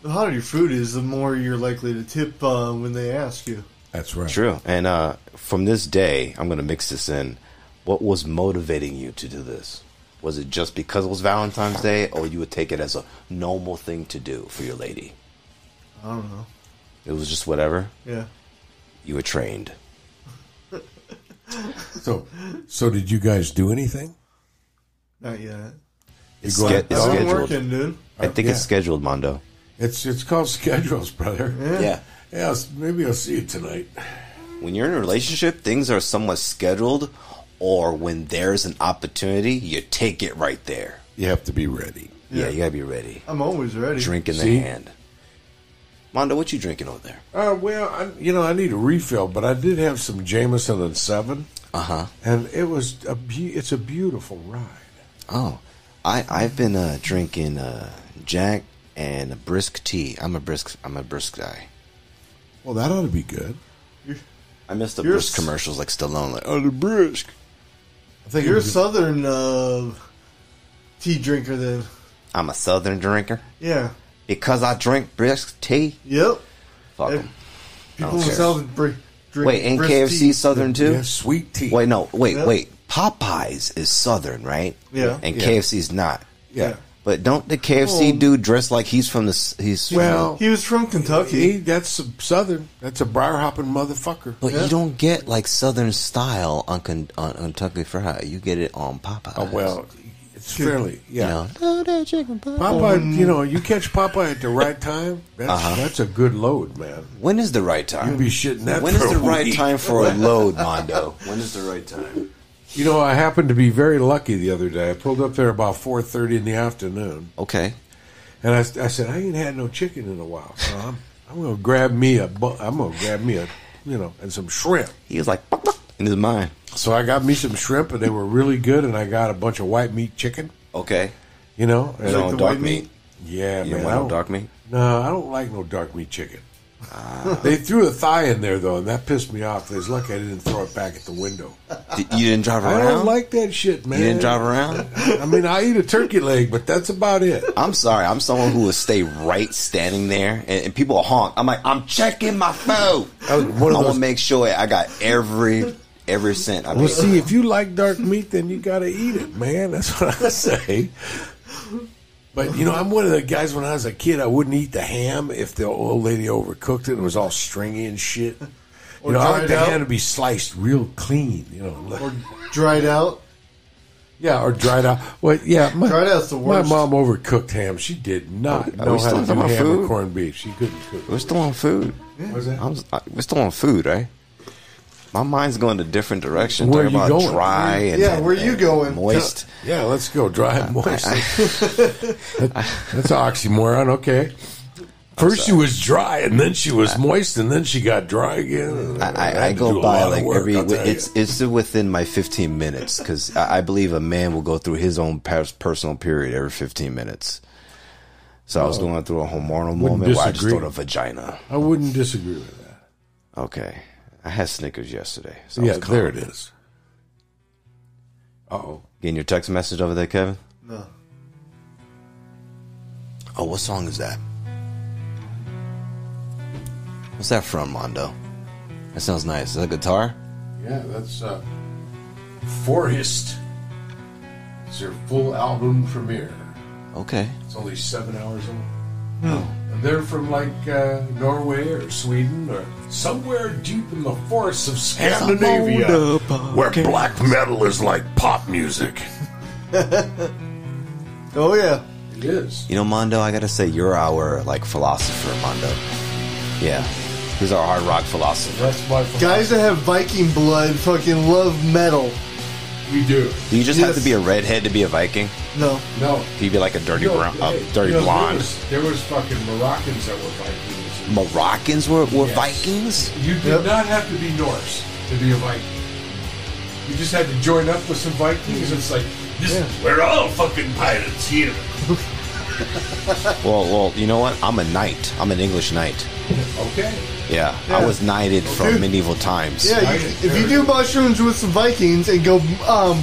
is, the more you're likely to tip when they ask you. That's right. True. And from this day, I'm going to mix this in. What was motivating you to do this? Was it just because it was Valentine's Day, or you would take it as a normal thing to do for your lady? I don't know. It was just whatever? Yeah. You were trained. So did you guys do anything? Not yet. It's I've been scheduled. working, dude. I think it's scheduled, Mondo. It's called schedules, brother. Yeah. Yeah, maybe I'll see you tonight. When you're in a relationship, things are somewhat scheduled, or when there's an opportunity, you take it right there. You have to be ready. Yeah, you gotta be ready. I'm always ready. Drink in the See? hand. Mondo, what you drinking over there? Well, I need a refill, but I did have some Jameson and 7. And it's a beautiful ride. Oh, I've been drinking Jack and a brisk tea. I'm a brisk guy. Well, that ought to be good. I miss the brisk commercials like Stallone, like, oh, the brisk. I think you're a Southern tea drinker then. I'm a Southern drinker? Yeah. Because I drink brisk tea? Yep. Fuck them. People in the South drink Wait, ain't brisk KFC tea. Southern too? Yeah, sweet tea. Wait, no, wait. Popeyes is Southern, right? Yeah. And KFC's not. Yeah. But don't the KFC dude dress like he's from the... He was from Kentucky. That's Southern. That's a briar-hopping motherfucker. But you don't get like Southern style on Kentucky Fried. You get it on Popeyes. Oh, well, it's fairly, yeah. Oh, that chicken pie. Popeye, you catch Popeye at the right time, that's a good load, man. When is the right time? You'll be shitting that When for is the a right week. time for a load, Mondo? When is the right time? I happened to be very lucky the other day. I pulled up there about 4:30 in the afternoon. Okay. And I said, I ain't had no chicken in a while, so I'm going to grab me and some shrimp. He was like, "Buck, buck," in his mind. So I got me some shrimp, and they were really good, and I got a bunch of white meat chicken. Okay. And You don't dark meat? Yeah, You man. don't want no dark meat? No, I don't like no dark meat chicken. They threw a thigh in there, though, and that pissed me off. It's lucky I didn't throw it back at the window. You didn't drive around? I don't like that shit, man. You didn't drive around? I mean, I eat a turkey leg, but that's about it. I'm sorry. I'm someone who will stay right standing there, and people will honk. I'm like, I'm checking my phone. I want to make sure I got every cent. Well, see, if you like dark meat, then you got to eat it, man. That's what I say. But, I'm one of the guys, when I was a kid, I wouldn't eat the ham if the old lady overcooked it and it was all stringy and shit. I like the ham to be sliced real clean, Or dried out. Yeah, or dried out. Well, yeah, dried out's the worst. My mom overcooked ham. She did not know how to do ham and corned beef. She couldn't cook. We're still on food. What was that? We're still on food, right? My mind's going a different direction. Where Talking you about going? dry and where you going? Moist. Yeah, let's go dry and moist. That's an oxymoron. Okay. First she was dry, and then she was moist, and then she got dry again. I go by like it's within my 15 minutes because I believe a man will go through his own personal period every 15 minutes. So I was going through a hormonal moment where I just thought of vagina. I wouldn't disagree with that. Okay. I had Snickers yesterday. So yeah, there it is. Uh-oh. Getting your text message over there, Kevin? No. Oh, what song is that? What's that from, Mondo? That sounds nice. Is that a guitar? Yeah, that's Forest. It's their full album premiere. Okay. It's only 7 hours long. And they're from like Norway or Sweden or somewhere deep in the forests of Scandinavia, where black metal is like pop music. Oh yeah, it is. Mondo, I gotta say you're our philosopher, Mondo. Yeah, he's our hard rock philosopher. That's my philosophy. Guys that have Viking blood fucking love metal. We do. Do you just have to be a redhead to be a Viking? No. Can you be like a dirty brown, dirty blonde? There was fucking Moroccans that were Vikings. Moroccans were Vikings? You did not have to be Norse to be a Viking. You just had to join up with some Vikings. It's like, we're all fucking pirates here. Well, you know what? I'm a knight. I'm an English knight. Okay. Yeah, I was knighted from medieval times. Yeah, if you do mushrooms with some Vikings and go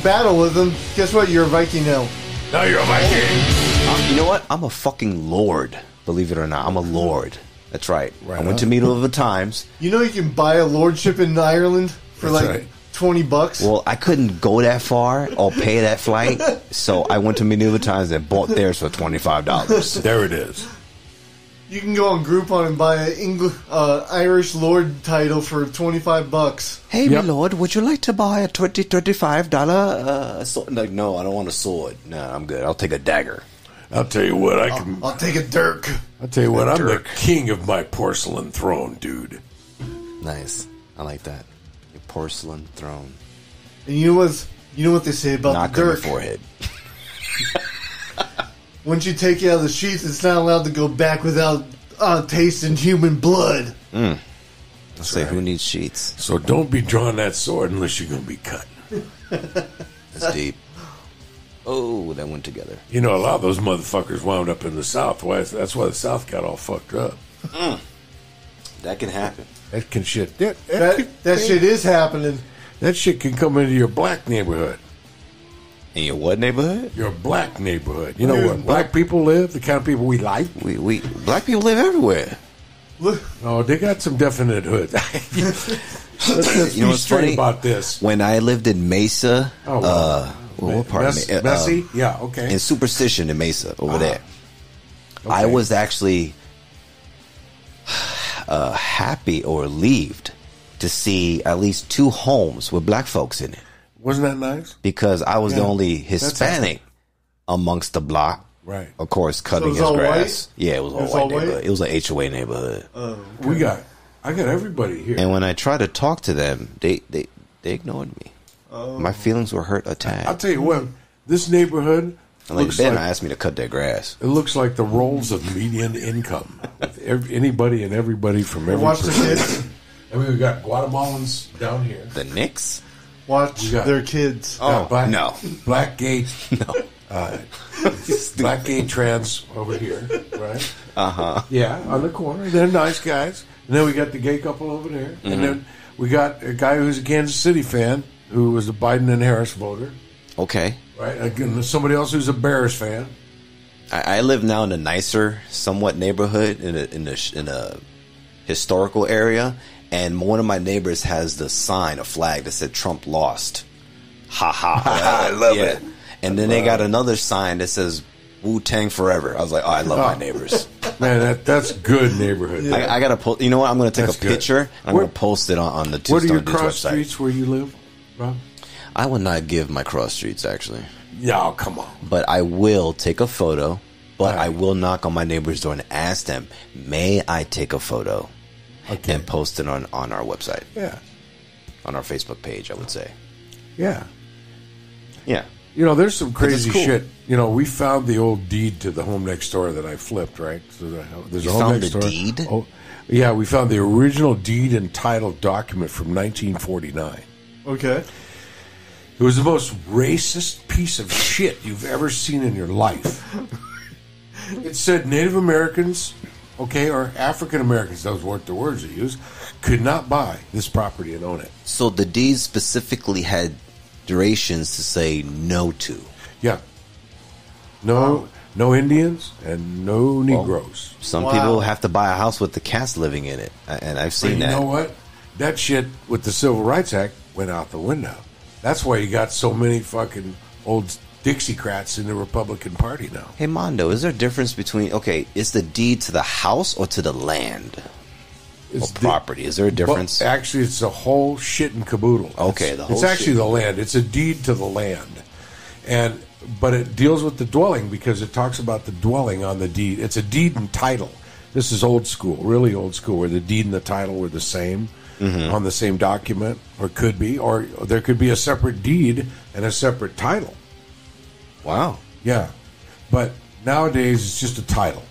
battle with them, guess what? You're a Viking now. Now you're a Viking. You know what? I'm a fucking lord. Believe it or not, I'm a lord. That's right. I went to medieval times. You know you can buy a lordship in Ireland for $20. Well, I couldn't go that far or pay that flight, so I went to medieval times and bought theirs for $25. There it is. You can go on Groupon and buy an Irish lord title for $25. Hey, my lord, would you like to buy a $25 sword? Like, no, I don't want a sword. No, I'm good. I'll take a dagger. I'll tell you what, I'll take a dirk. I'll tell you what, I'm the king of my porcelain throne, dude. Nice. I like that. Your porcelain throne. And you know what they say about the dirk? Knock on your forehead. Once you take it out of the sheath, it's not allowed to go back without tasting human blood. I say, who needs sheets? So don't be drawing that sword unless you're going to be cut. That's deep. Oh, that went together. You know, a lot of those motherfuckers wound up in the South. That's why the South got all fucked up. That can happen. That can shit. That shit is happening. That shit can come into your black neighborhood. In your what neighborhood? Your black neighborhood. You know where black people live? The kind of people we like? We black people live everywhere. Oh, they got some definite hoods. Let's You know be what's straight funny? about this. When I lived in Mesa, Oh, wow. what part of Mesa? Messy? Yeah, okay. In Superstition in Mesa, over there. I Okay. was actually happy or relieved to see at least 2 homes with black folks in it. Wasn't that nice? Because I was the Yeah, only that's Hispanic amongst the block. Right. Of course, cutting was his all grass. white? Yeah, it was all It was white all white? neighborhood. It was an HOA neighborhood. I got everybody here. And when I tried to talk to them, they ignored me. My feelings were hurt a tad. I'll tell you what, this neighborhood And like looks then like, I asked me to cut their grass. it looks like the rolls of median income. With anybody and everybody from every Watch the perspective. kids. I mean, we got Guatemalans down here. The Knicks? Watch We got- their kids. Oh, black, no. Black gay, black gay trans over here, right? Yeah, on the corner. They're nice guys. And then we got the gay couple over there. And then we got a guy who's a Kansas City fan who was a Biden and Harris voter, Okay. right? Again, somebody else who's a Bears fan. I live now in a nicer, somewhat neighborhood in a historical area, and one of my neighbors has the sign, a flag that said Trump lost. Ha ha! I love it. And then they got another sign that says Wu-Tang forever. I was like, oh, I love my neighbors. Man, that's good neighborhood. I gotta post. You know what? I'm gonna take That's a good. picture. I'm Where- gonna post it on the Two What are your Stone Dudes cross website. streets where you live, Rob? I would not give my cross streets actually, Yeah, come on. but I will take a photo. But Right. I will knock on my neighbor's door and ask them, may I take a photo Okay. and post it on our website, Yeah, on our Facebook page, I would say. yeah. Yeah. You know, there's some crazy cool. shit. You know, we found the old deed to the home next door that I flipped, right? So there's You a home found next the door. deed? Oh, yeah, we found the original deed and title document from 1949. Okay. It was the most racist piece of shit you've ever seen in your life. It said Native Americans, okay, or African Americans, those weren't the words they used, could not buy this property and own it. So the deed specifically had durations to say no to. Yeah. No Indians and no Negroes. Some Wow. people have to buy a house with the cast living in it, and I've But seen you that. know what? That shit with the Civil Rights Act went out the window. That's why you got so many fucking old Dixiecrats in the Republican Party now. Hey Mondo, is there a difference between is the deed to the house or to the land or It's property? Is there a difference? Well, actually, it's the whole shit and caboodle. Okay, It's- the whole It's actually shit. the land. It's a deed to the land, but it deals with the dwelling because it talks about the dwelling on the deed. It's a deed and title. This is old school, really old school, where the deed and the title were the same on the same document, or could be, or there could be a separate deed and a separate title. Wow. Yeah, but nowadays it's just a title.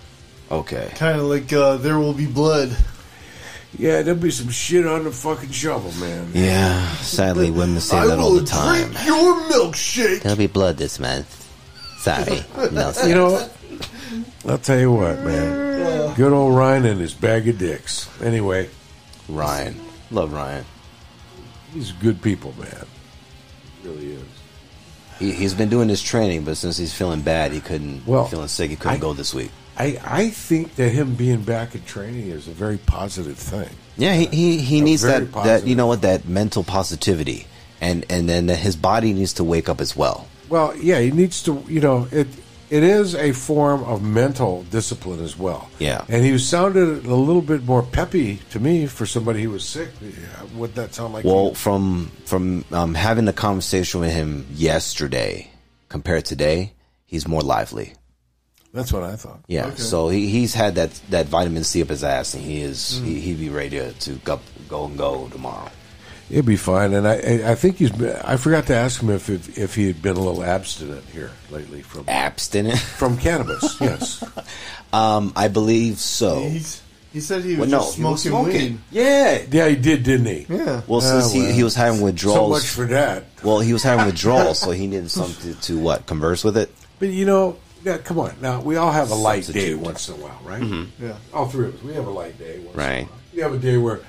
Okay. Kind of like There Will Be Blood. Yeah, there'll be some shit on the fucking shovel, man. Yeah. Sadly, women say I that all will the time. drink your milkshake. There'll be blood this month. Sorry. No. You know what? I'll tell you what, man. Good old Ryan and his bag of dicks. Anyway, Ryan. Love Ryan. he's good people, man. Really is. He's been doing his training, but since he's feeling bad, feeling sick, he couldn't I- go this week. I think that him being back in training is a very positive thing. Yeah, he needs very that positive. you know what, that mental positivity, and then his body needs to wake up as well. Well, yeah, he needs to, it is a form of mental discipline as well. Yeah. And he sounded a little bit more peppy to me for somebody who was sick. Would that sound like Well, you? from having a conversation with him yesterday compared to today, he's more lively. That's what I thought. Yeah, Okay. so he's had that vitamin C up his ass, and he'd be ready to go tomorrow. He'll be fine, and I think I forgot to ask him if he had been a little abstinent here lately from cannabis. Yes, I believe so. He said he was smoking weed. Yeah, he did, didn't he? Yeah. Well, since he was having withdrawals, so much for that. Well, he was having withdrawals, so he needed something to converse with it. But come on. Now we all have a light day once in a while, right? Mm-hmm. Yeah. All three of us, we have a light day once in a Right. while. You have a day where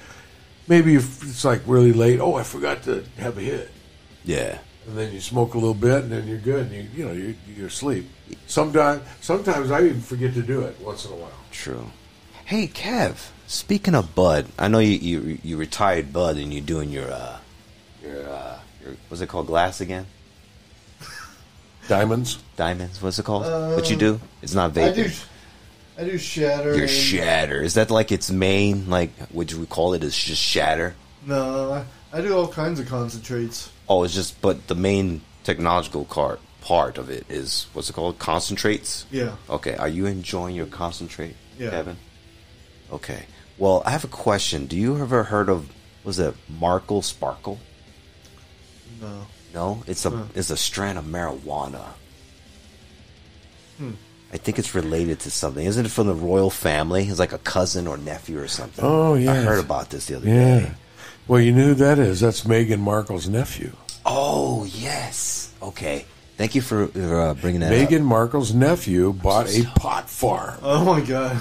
maybe it's like really late. Oh, I forgot to have a hit. Yeah. And then you smoke a little bit, and then you're good. And you're asleep. Sometimes I even forget to do it once in a while. True. Hey, Kev. Speaking of bud, I know you retired bud, and you're doing your what's it called? Glass again? Diamonds. What's it called? What you do? It's not vaping. I do shatter. Your shatter. Is that like its main, like, what you would call it, is just shatter? No, I do all kinds of concentrates. Oh, it's just, but the main technological part of it is, what's it called? Concentrates? Yeah. Okay. Are you enjoying your concentrate, yeah. Kevin? Okay. Well, I have a question. Do you ever heard of, was it Markle Sparkle? No. No? It's a strand of marijuana. I think it's related to something. Isn't it from the royal family? It's like a cousin or nephew or something. Oh, yeah. I heard about this the other day. Well, you knew who that is. That's Meghan Markle's nephew. Oh, yes. Okay. Thank you for bringing that up. Meghan Markle's nephew bought a pot farm. Oh, my God.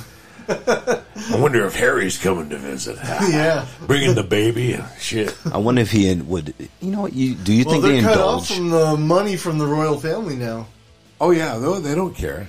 I wonder if Harry's coming to visit. Yeah. Bringing the baby and shit. I wonder if he would... You know what? Do you think they're they cut indulge? off from the money from the royal family now. Oh, yeah. They don't care.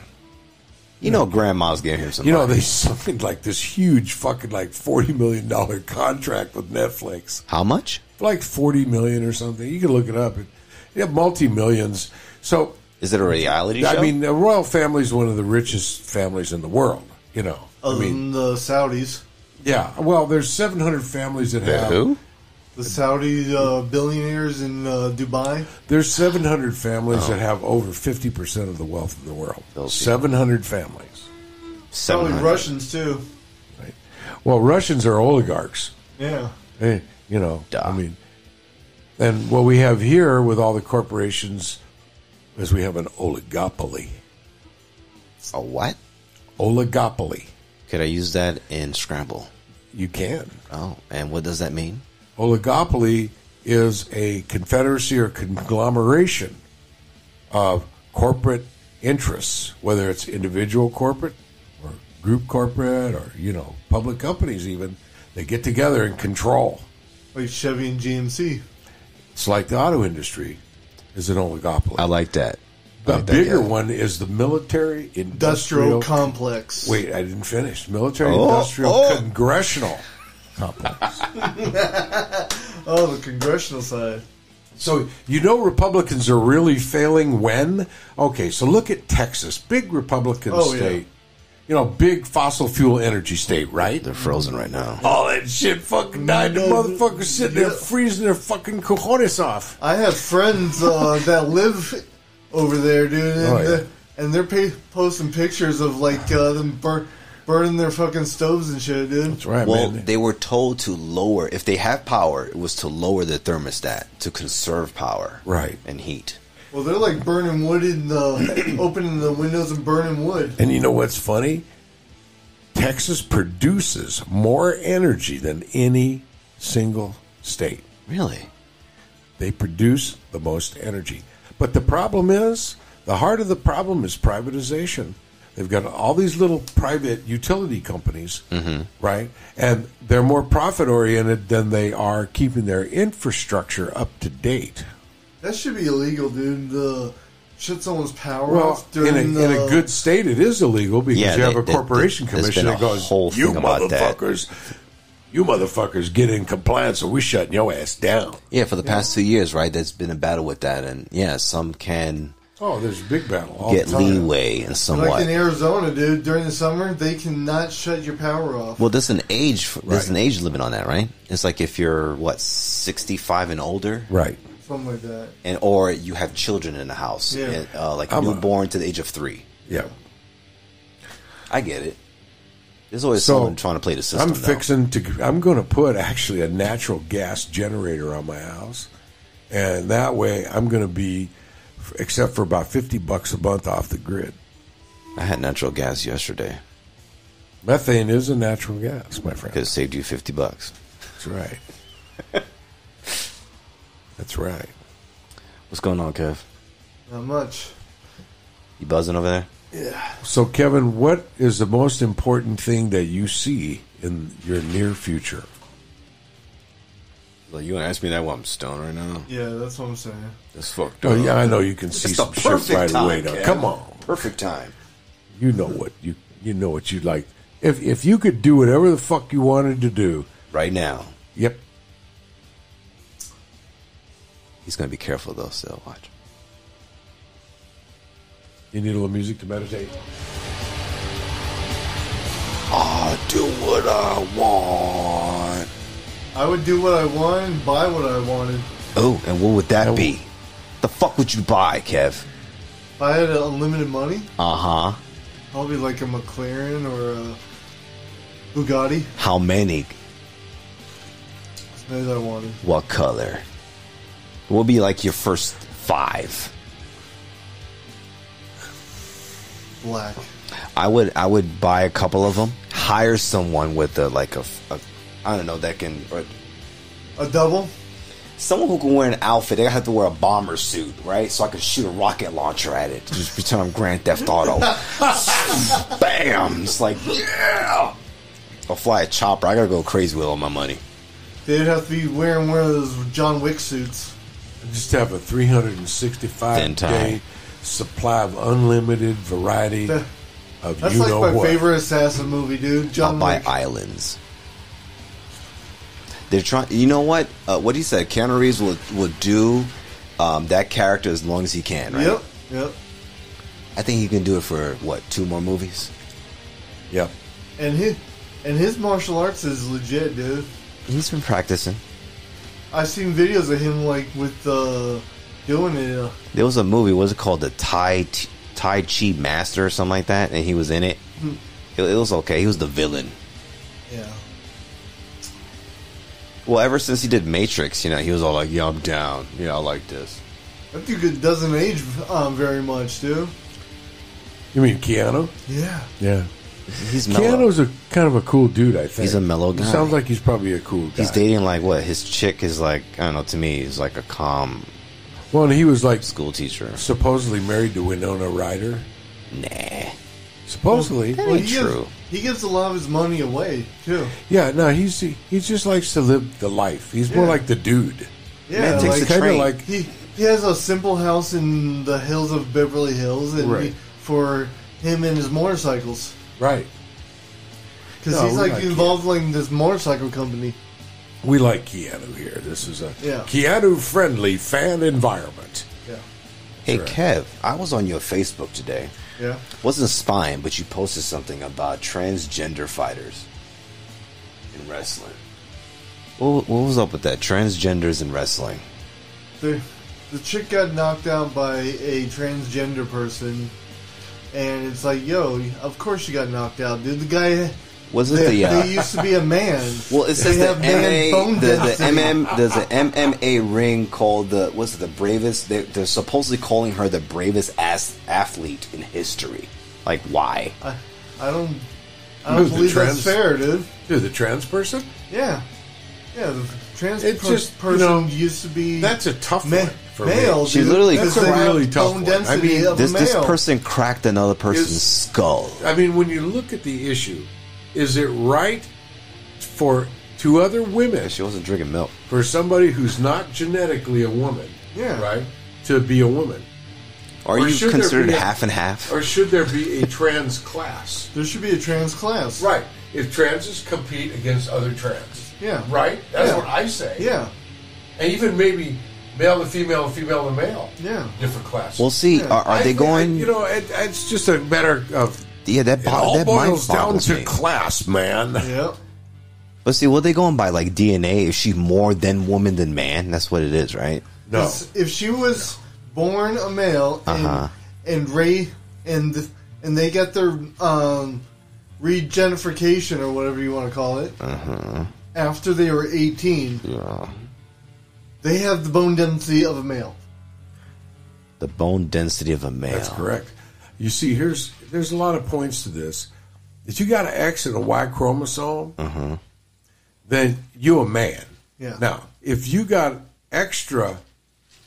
Grandma's giving him some money. They signed like this huge fucking like $40 million contract with Netflix. How much? Like $40 million or something. You can look it up. You have multi-millions. So... Is it a reality show? I mean, the royal family is one of the richest families in the world, Other than the Saudis. Yeah. Well, there's 700 families that have... Who? The Saudi billionaires in Dubai. There's 700 families that have over 50% of the wealth of the world. 700 families. Probably Russians, too. Right. Well, Russians are oligarchs. Yeah. Hey, I mean... And what we have here with all the corporations is we have an oligopoly. A what? Oligopoly. Could I use that in Scrabble? You can. Oh, and what does that mean? Oligopoly is a confederacy or conglomeration of corporate interests, whether it's individual corporate or group corporate or, public companies even. They get together and control. Like Chevy and GMC. It's like the auto industry is an oligopoly. I like that. The bigger one is the military industrial complex. Wait, I didn't finish. Military industrial congressional complex. The congressional side. So, Republicans are really failing when? Okay, so look at Texas. Big Republican state. Big fossil fuel energy state, right? They're frozen right now. All that shit fucking died. The motherfuckers sitting there freezing their fucking cojones off. I have friends that live over there, dude, and they're posting pictures of them burning their fucking stoves and shit, dude. That's right, well, man. They were told to lower, if they have power, it was to lower the thermostat to conserve power, right, and heat. Well, they're like burning wood in opening the windows and burning wood. And you know what's funny? Texas produces more energy than any single state. Really? They produce the most energy. But the problem is, the heart of the problem is privatization. They've got all these little private utility companies, right? And they're more profit-oriented than they are keeping their infrastructure up to date. That should be illegal, dude. Shut someone's power off in a good state, it is illegal because you have a corporation commission that goes, "You motherfuckers get in compliance, or we shutting your ass down." Yeah, for the past 2 years, right? There's been a battle with that, and some can. Oh, there's a big battle. All get the time. leeway and somewhat. Like in Arizona, dude, during the summer, they cannot shut your power off. Well, there's an age limit on that, right? It's like if you're 65 and older, right? Something like that. And or you have children in the house, like newborn to the age of 3. Yeah, I get it. There's always someone trying to play the system. I'm going to put actually a natural gas generator on my house, and that way I'm going to be, except for about $50 a month off the grid. I had natural gas yesterday. Methane is a natural gas, my friend. Could have saved you $50. That's right. That's right. What's going on, Kev? Not much. You buzzing over there? Yeah. So, Kevin, what is the most important thing that you see in your near future? Well, you want to ask me that while I'm stoned right now? Yeah, that's what I'm saying. That's fucked Oh, up. yeah, I know you can see some shit right away. Now. Come on. Perfect time. You know what you know what you'd like. If you could do whatever the fuck you wanted to do right now. Yep. He's going to be careful, though, still. Watch. You need a little music to meditate? I'll do what I want. I would do what I want and buy what I wanted. Oh, and what would that be? The fuck would you buy, Kev? If I had unlimited money? Uh-huh. Probably like a McLaren or a Bugatti. How many? As many as I wanted. What color? What would be like your first 5? Black. I would buy a couple of them. Hire someone with a I don't know, that can... A double? Someone who can wear an outfit. They have to wear a bomber suit, right? So I can shoot a rocket launcher at it. Just pretend I'm Grand Theft Auto. Bam! It's like, yeah! I'll fly a chopper. I gotta go crazy with all my money. They'd have to be wearing one of those John Wick suits. Just have a 365-day supply of unlimited variety of That's you like know my what. favorite assassin movie, dude. John I'll Wick. buy islands. They're trying. You know what? What he said. Keanu Reeves will do that character as long as he can. Right? Yep. I think he can do it for 2 more movies. Yep. And his martial arts is legit, dude. He's been practicing. I've seen videos of him like with doing it. There was a movie. What was it called? The Tai Chi Master or something like that, and he was in it. It was okay. He was the villain. Yeah. Well, ever since he did Matrix, he was all like, "Yeah, I'm down. Yeah, I like this." That dude doesn't age very much, dude. You mean Keanu? Yeah. Yeah. He's mellow. Keanu's a kind of a cool dude, I think. He's a mellow guy. He sounds like he's probably a cool guy. He's dating his chick is like, I don't know, to me, he's like a calm Well, and he was like school teacher. supposedly married to Winona Ryder. Nah. Supposedly. That ain't true. He gives a lot of his money away, too. Yeah, no, he just likes to live the life. He's more like the dude. Yeah, Man takes the train. Like he has a simple house in the hills of Beverly Hills, and for him and his motorcycles. Right. Because he's like involved in this motorcycle company. We like Keanu here. This is a Keanu-friendly fan environment. Yeah. Hey, Kev, I was on your Facebook today. Yeah. Wasn't spying, but you posted something about transgender fighters in wrestling. What was up with that? Transgenders in wrestling. The chick got knocked out by a transgender person, and it's like, yo, of course she got knocked out, dude. The guy... Was it they used to be a man. Well, it says there's an MMA ring called the bravest. They're supposedly calling her the bravest athlete in history. Like, why? I don't believe that's fair, dude. Dude, the trans person? Yeah, the trans person used to be. That's a tough one for male. She literally. That's a really tough one. I mean, this person cracked another person's skull. I mean, when you look at the issue. Is it right for 2 other women? She wasn't drinking milk. For somebody who's not genetically a woman, right, to be a woman? Are you considered half and half? Or should there be a trans class? There should be a trans class. Right. If transes compete against other trans. Yeah. Right? That's what I say. Yeah. And even maybe male to female and female to male. Yeah. Different classes. We'll see. Are they going... it's just a matter of... Yeah, that all boils down boggles to me. class, man. Yep. But see, what they going by, like DNA? Is she more than woman than man? That's what it is, right? No. If she was born a male and they got their regenification or whatever you want to call it, after they were 18, they have the bone density of a male. The bone density of a male. That's correct. You see, there's a lot of points to this. If you got an X and a Y chromosome, then you a man. Yeah. Now, if you got extra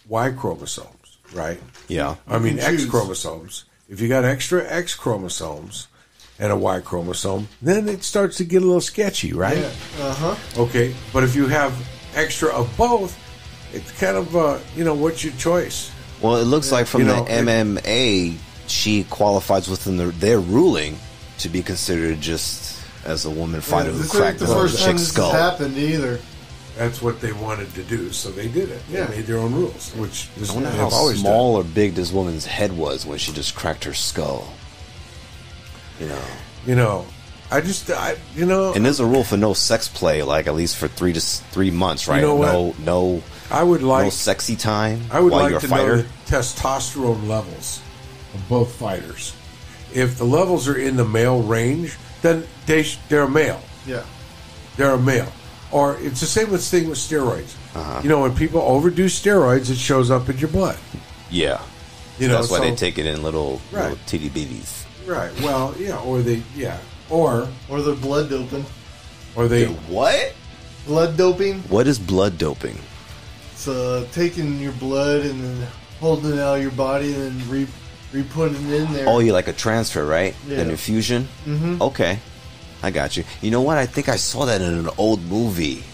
Y chromosomes, right? Yeah. I mean, You can X choose. chromosomes. If you got extra X chromosomes and a Y chromosome, then it starts to get a little sketchy, right? Yeah. Okay, but if you have extra of both, it's kind of, what's your choice? Well, it looks like from You the know, MMA, she qualifies within their ruling to be considered just as a woman fighter who This cracked ain't the first time chick's this skull. has happened either. That's what they wanted to do, so they did it. Yeah. They made their own rules, which is I wonder they've how always small or big this woman's head was when she just cracked her skull. done. You know, And there's a rule for no sex play, like at least for 3 months, right? You know what? No, I would like no sexy time I would while like you're a to fighter. know the testosterone levels of both fighters. If the levels are in the male range, then they're a male. Yeah. They're a male. Or it's the same thing with steroids. When people overdo steroids, it shows up in your blood. Yeah, You know, that's why they so- take it in little Right. titty bitties. Right. Well, yeah. Or Or they're blood doping. they. What? Blood doping? What is blood doping? It's taking your blood and then holding it out of your body and then re-putting it in there. Oh, you like a transfer, right? Yeah. An infusion? Mm-hmm. Okay. I got you. You know what? I think I saw that in an old movie.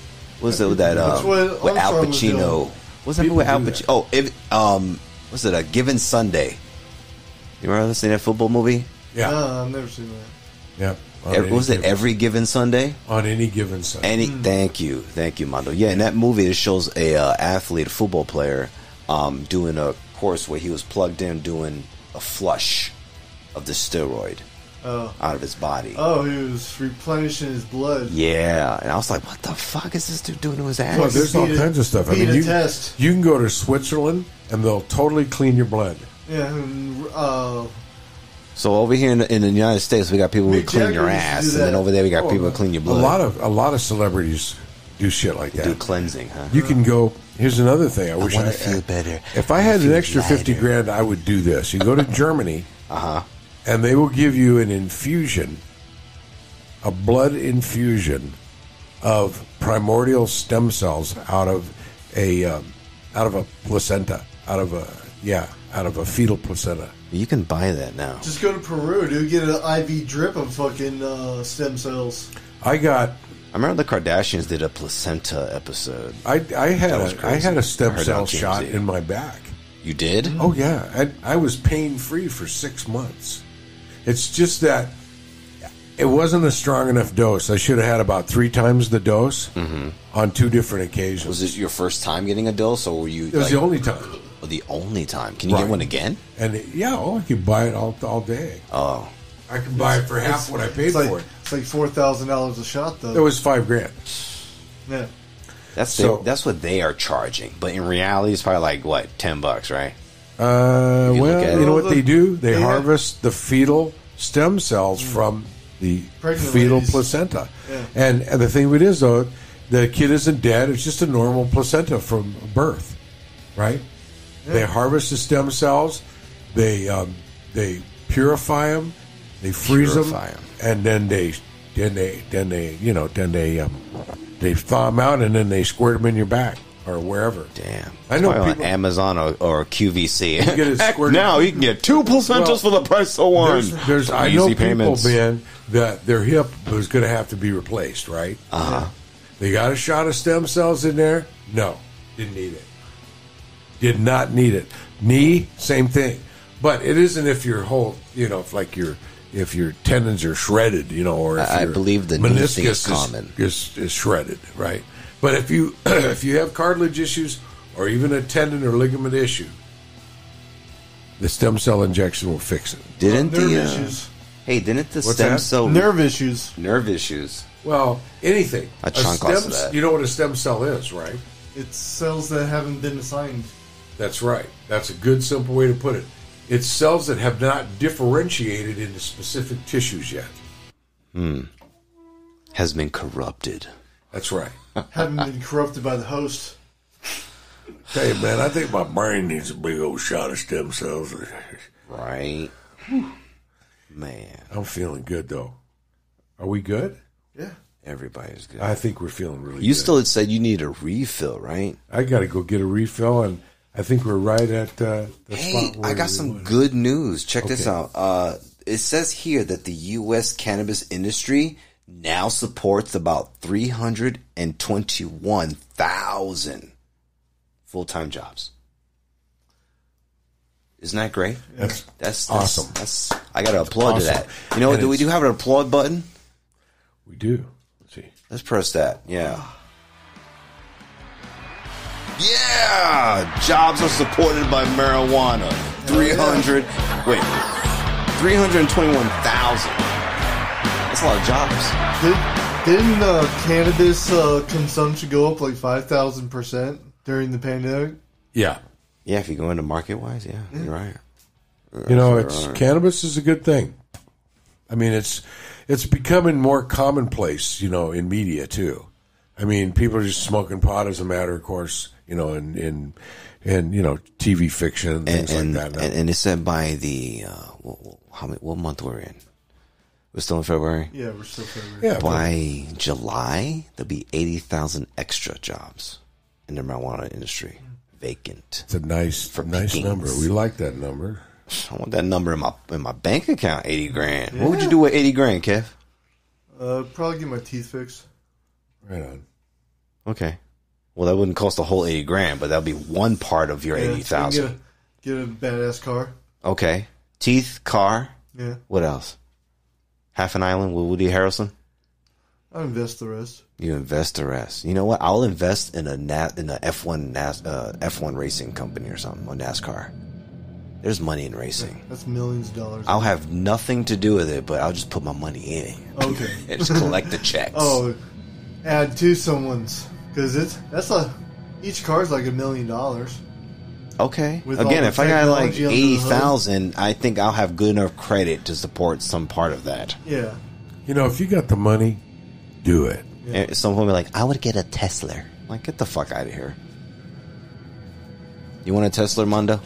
Was it that That's what with Al Armstrong was doing. Pacino? Was that People with Al do that. Pacino? Oh, was it A Given Sunday? You remember seeing that football movie? Yeah. No, I've never seen that. Yeah. Was it Every Given Sunday? on any given Sunday? Thank you, Mondo. Yeah, in that movie, it shows a athlete, a football player, doing a course where he was plugged in doing a flush of the steroid out of his body. Oh, he was replenishing his blood. Yeah, and I was like, "What the fuck is this dude doing to his ass?" Well, there's all kinds of stuff. I mean, a test. you can go to Switzerland and they'll totally clean your blood. Yeah, and, So over here in the United States, we got people who Mick clean your Jagger used to ass, do and then that. over there we got people who clean your blood. A lot of celebrities do shit like that. do cleansing, huh? You can go. Here's another thing. I wish wanna I feel better. If I I had an feel extra 50 lighter. grand, I would do this. You go to Germany, and they will give you an infusion, a blood infusion of primordial stem cells out of a placenta, out of a fetal placenta. You can buy that now. just go to Peru, dude. Get an IV drip of fucking stem cells. I remember the Kardashians did a placenta episode. had was I crazy. had a I stem heard cell on TMZ. shot in my back. You did? Oh yeah, I was pain free for 6 months. It's just that it wasn't a strong enough dose. I should have had about 3 times the dose on 2 different occasions. Was this your first time getting a dose, or were you? It was the only time. the only time. Can you Right. get one again? And I could buy it all day. Oh, I can buy it for half what I paid for it. It's like $4,000 a shot, though. It was $5,000. Yeah. that's what they are charging. But in reality, it's probably like what, $10, right? Well, look at you it. know what they do? They They have- harvest the fetal stem cells from the Pregnant fetal ladies. placenta. Yeah. And the thing with it is, though, the kid isn't dead. It's just a normal placenta from birth, right? Yeah. They harvest the stem cells. They purify them. They freeze Purify them, 'em. and then they thaw them out, and then they squirt them in your back or wherever. Damn. I know Probably people- on Amazon or QVC. get it Heck, squirted- now you can get 2 placentas for the price of one. There's I know Easy people, payments. man, that their hip was going to have to be replaced, right? They got a shot of stem cells in there. No, didn't need it. Did not need it. Knee, same thing. But it isn't if your whole, if your tendons are shredded, or if I your believe the knee thing is meniscus common. is shredded, right? But if you if you have cartilage issues or even a tendon or ligament issue, the stem cell injection will fix it. Didn't Nerve the issues. Didn't the What's stem that? cell Nerve issues. nerve issues? Well, anything. A chunk off of that. You know what a stem cell is, right? It's cells that haven't been assigned. That's right. That's a good, simple way to put it. It's cells that have not differentiated into specific tissues yet. has been corrupted. That's right. Haven't been corrupted by the host. Hey, man, I think my brain needs a big old shot of stem cells. Right. Man. I'm feeling good, though. Are we good? Yeah. Everybody's good. I think we're feeling really good. You still had said you need a refill, right? I got to go get a refill, and I think we're right at the spot where I got some good news. Check this out. It says here that the U.S. cannabis industry now supports about 321,000 full-time jobs. Isn't that great? That's awesome. I got to applaud to that. You know what? Do we have an applaud button? We do. Let's see. Let's press that. Yeah. Yeah! Jobs are supported by marijuana. 321,000. That's a lot of jobs. Didn't cannabis consumption go up like 5,000% during the pandemic? Yeah. Yeah, if you go into market-wise, yeah, you're right. You know, cannabis is a good thing. I mean, it's becoming more commonplace, you know, in media too. I mean, people are just smoking pot as a matter of course, you know, in you know, TV fiction and things like that. And it's said by the what month we're in? We're still in February. Yeah, we're still February. Yeah, by July there'll be 80,000 extra jobs in the marijuana industry vacant. It's a nice number. We like that number. I want that number in my bank account. 80 grand. Yeah. What would you do with 80 grand, Kev? Probably get my teeth fixed. Right on. Okay. Well, that wouldn't cost the whole 80 grand, but that'll be one part of your 80,000. Get a badass car. Okay. Teeth, car. Yeah. What else? Half an Island with Woody Harrelson. I'll invest the rest. You invest the rest. You know what? I'll invest in a F1 racing company or something, or NASCAR. There's money in racing. That's millions of dollars. I'll have nothing to do with it, but I'll just put my money in it. Okay. And just collect the checks. Oh, add to someone's, because each car's like $1 million. Okay. With again, if I got like technology under the hood. 80,000, I think I'll have good enough credit to support some part of that. Yeah. You know, if you got the money, do it. Yeah. And someone will be like, I would get a Tesla. I'm like, get the fuck out of here. You want a Tesla, Mondo?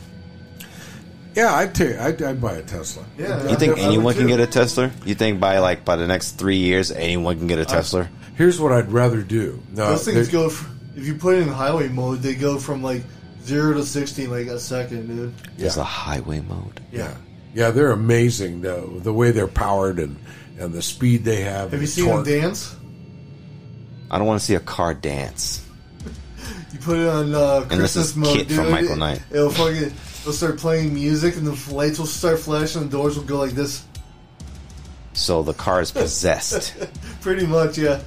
Yeah, I'd buy a Tesla. Yeah. You think anyone can get a Tesla? You think by the next 3 years, anyone can get a Tesla? Here's what I'd rather do. No, those things go. If you put it in highway mode, they go from like 0 to 60 in like a second, dude. There's a highway mode. Yeah, they're amazing. The way they're powered and the speed they have. Have you seen them dance? I don't want to see a car dance. You put it on Christmas mode, Kit dude. from Michael Knight. It'll start playing music, and the lights will start flashing, and the doors will go like this. So the car is possessed. Pretty much, yeah.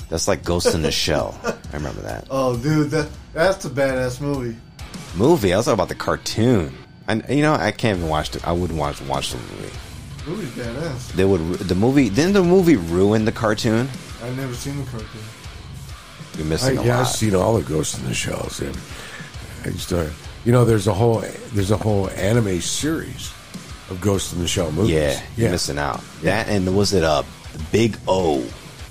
That's like Ghost in the Shell. I remember that. Oh, dude, that's a badass movie. I was talking about the cartoon. I can't even watch it. I wouldn't watch the movie. The movie's badass. Didn't the movie ruin the cartoon? I've never seen the cartoon. You're missing a lot. I've seen all the Ghost in the Shells. And I just there's a whole anime series of Ghost in the Shell movies. Yeah, you're missing out. That and was it Big O?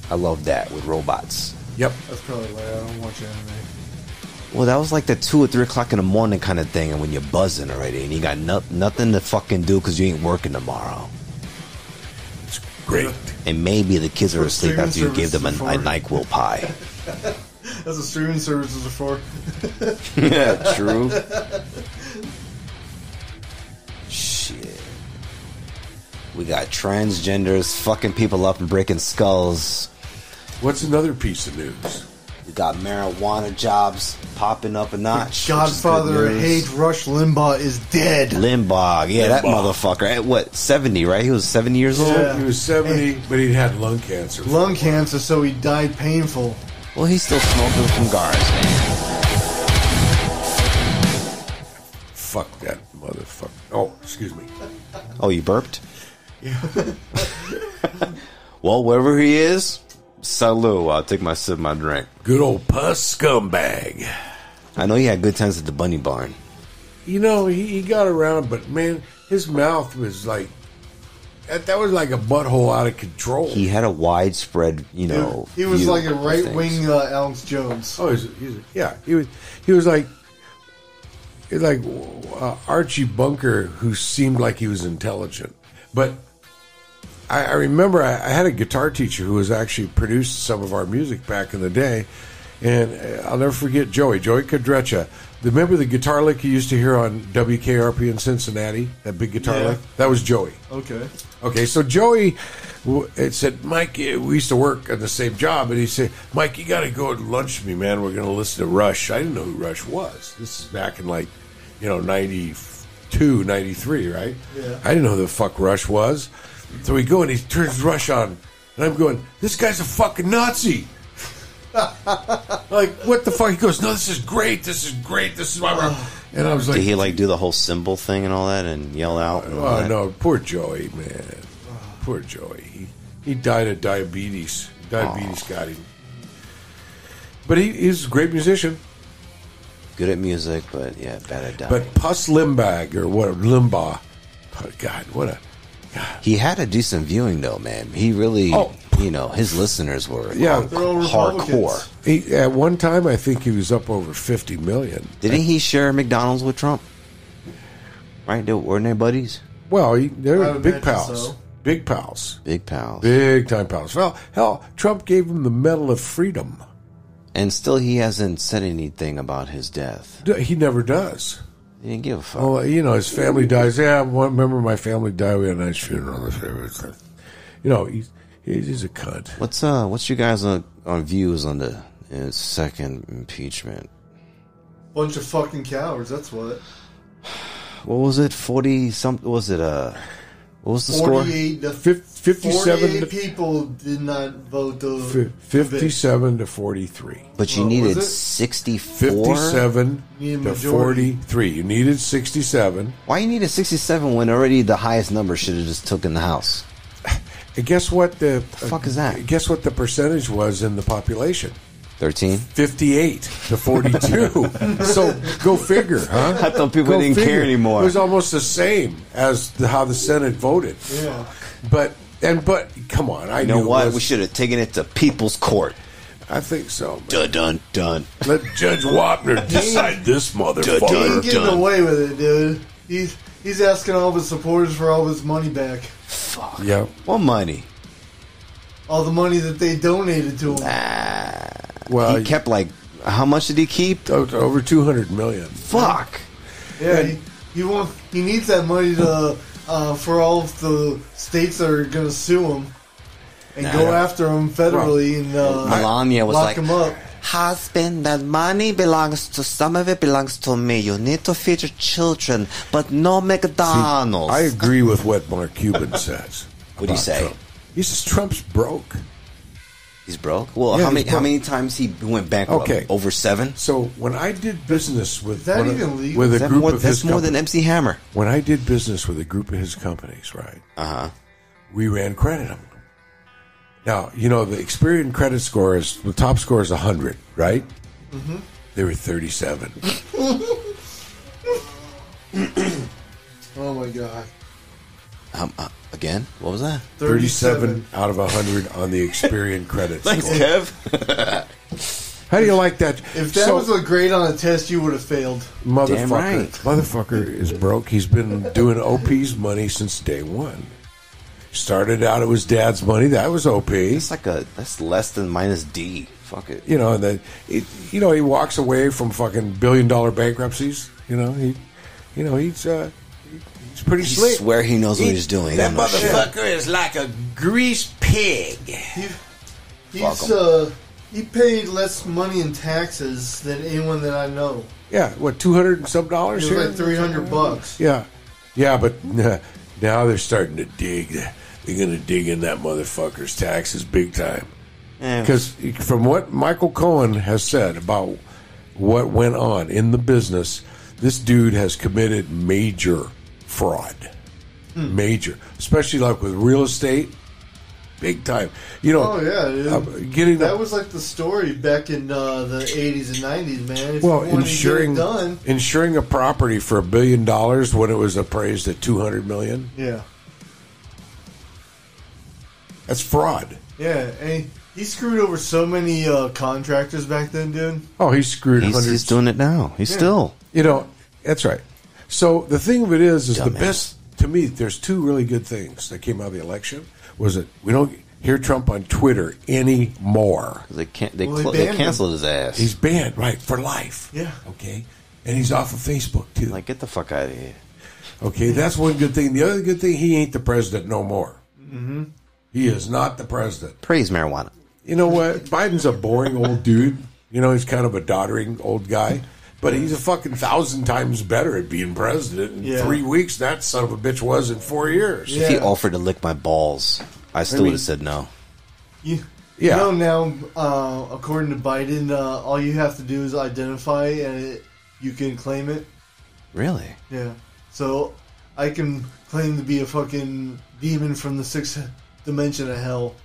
I love that with robots. Yep. That's probably why I don't watch anime. Well, that was like the 2 or 3 o'clock in the morning kind of thing, and when you're buzzing already, and you got nothing to fucking do because you ain't working tomorrow. It's great. And maybe the kids are asleep after you gave them a NyQuil pie. That's what streaming services are for. Yeah, true. Shit. We got transgenders fucking people up and breaking skulls. What's another piece of news? We got marijuana jobs popping up a notch. Godfather Hate Rush Limbaugh is dead. Limbaugh, that motherfucker. At what, 70, right? He was 70 years old? Yeah. He was 70, but he had lung cancer. Lung cancer, so he died painful. Well, he's still smoking cigars, man. Fuck that motherfucker. Oh, excuse me. Oh, you burped? Yeah. Well, wherever he is, salute. I'll take my sip of my drink. Good old puss scumbag. I know he had good times at the Bunny Barn. You know, he got around, but man, his mouth was like that was like a butthole out of control. He had a widespread, you know. He was like a right wing Alex Jones. Oh, he was like Archie Bunker, who seemed like he was intelligent. But I remember I had a guitar teacher who was actually produced some of our music back in the day, and I'll never forget Joey Kadrecha. Remember the guitar lick you used to hear on WKRP in Cincinnati? That big guitar lick? That was Joey. Okay, so Joey said, Mike, we used to work on the same job, and he said, Mike, you got to go to lunch with me, man. We're going to listen to Rush. I didn't know who Rush was. This is back in 92, 93, right? Yeah. I didn't know who the fuck Rush was. So we go, and he turns Rush on, and I'm going, this guy's a fucking Nazi. Like, what the fuck? He goes, no, this is great. This is why we're... And I was like... Did he, do the whole symbol thing and all that and yell out? And all that? No, poor Joey, man. Poor Joey. He died of diabetes. Diabetes got him. But he's a great musician. Good at music, but, yeah, bad at dying. But Puss Limbaugh, or what, Limbaugh. Oh, God, what a... God. He had a decent viewing, though, man. He really... his listeners were hardcore. At one time, I think he was up over 50 million. Didn't he share McDonald's with Trump? Right? Weren't they buddies? Well, they were big pals. So. Big pals. Big pals. Big time pals. Well, hell, Trump gave him the Medal of Freedom. And still he hasn't said anything about his death. He never does. He didn't give a fuck. Well, his family dies. Yeah, remember my family died. We had a nice funeral. He's a cunt. What's you guys on views on the second impeachment? Bunch of fucking cowards. That's what. What was it? 40 something? Was it what was the score? 57 people did not vote. 57 to 43. But you needed 64. 57 to 43. You needed 67. Why you needed 67 when already the highest number should have just took in the House? And guess what the fuck is that? Guess what the percentage was in the population? 13? 58 to 42. So go figure, huh? I thought people didn't care anymore. It was almost the same as how the Senate voted. Yeah. But come on, you know what? We should have taken it to People's Court. I think so. Dun dun dun. Let Judge Wapner decide this motherfucker. He ain't getting away with it, dude. He's asking all of his supporters for all of his money back. Fuck. Yeah. What money? All the money that they donated to him. Well, he kept how much did he keep? Over $200 million. Fuck. Yeah, he needs that money to for all of the states that are going to sue him and go after him federally and Melania was lock him up. Husband, that money belongs to some of it belongs to me. You need to feed your children, but no McDonald's. See, I agree with what Mark Cuban says. What do you say? Trump. He says Trump's broke. He's broke? Well, yeah, how many times he went bankrupt? Okay. Over 7? So when I did business with a group of his That's more than MC Hammer. When I did business with a group of his companies, right? We ran credit on them. Now, the Experian credit score the top score is 100, right? Mm-hmm. They were 37. Oh my God. Again? What was that? 37 out of 100 on the Experian credit score. Thanks, Kev. How do you like that? If that was a grade on a test, you would have failed. Motherfucker. Damn right. Motherfucker is broke. He's been doing OP's money since day one. Started out, it was dad's money. That was OP. That's less than minus D. Fuck it. And then, he walks away from fucking $1 billion bankruptcies. He's pretty slick. I swear he knows what he's doing. That motherfucker is like a grease pig. He paid less money in taxes than anyone that I know. Yeah, what, $200 and some dollars it here? was like $300. Yeah, but now they're starting to dig. They're going to dig in that motherfucker's taxes big time. Because from what Michael Cohen has said about what went on in the business, this dude has committed major fraud. Major. Especially with real estate. Big time. Oh, yeah. That was like the story back in the 80s and 90s, man. If well, you insuring a property for $1 billion when it was appraised at $200 million. Yeah. That's fraud. Yeah, and he screwed over so many contractors back then, dude. Oh, he screwed hundreds. He's doing it now. He's still. That's right. So the thing of it is Dumbass. the best, to me, there's two really good things that came out of the election. Was that we don't hear Trump on Twitter anymore. They canceled his ass. He's banned, right, for life. Yeah. Okay? And he's off of Facebook, too. Like, get the fuck out of here. Okay, that's one good thing. The other good thing, he ain't the president no more. Mm-hmm. He is not the president. Praise marijuana. You know what? Biden's a boring old dude. He's kind of a doddering old guy. But he's a fucking 1,000 times better at being president. In 3 weeks, that son of a bitch was in 4 years. If he offered to lick my balls, I still would have said no. Now, according to Biden, all you have to do is identify and you can claim it. Really? Yeah. So I can claim to be a fucking demon from the sixth dimension of hell.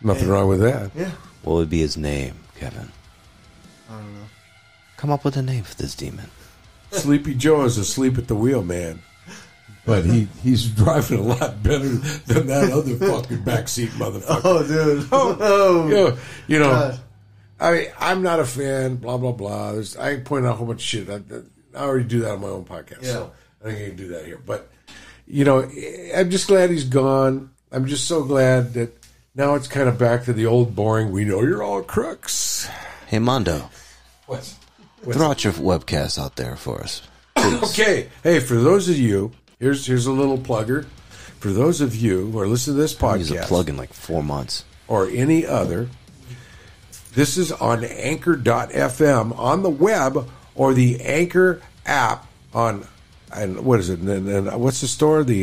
Nothing wrong with that. Yeah. What would be his name, Kevin? I don't know. Come up with a name for this demon. Sleepy Joe is asleep at the wheel, man. But he's driving a lot better than that other fucking backseat motherfucker. Oh, dude. Oh. God. I'm not a fan, blah, blah, blah. I point out how much shit. I already do that on my own podcast, so I think I can do that here. But, I'm just glad he's gone. I'm just so glad that now it's kind of back to the old boring, we know you're all crooks. Hey, Mondo. What's Throw out your webcast out there for us. Okay. Hey, for those of you, here's a little plugger. For those of you who are listening to this podcast. Use a plug in like 4 months. Or any other, this is on Anchor.fm on the web or the Anchor app on, and what is it? And what's the store? What's the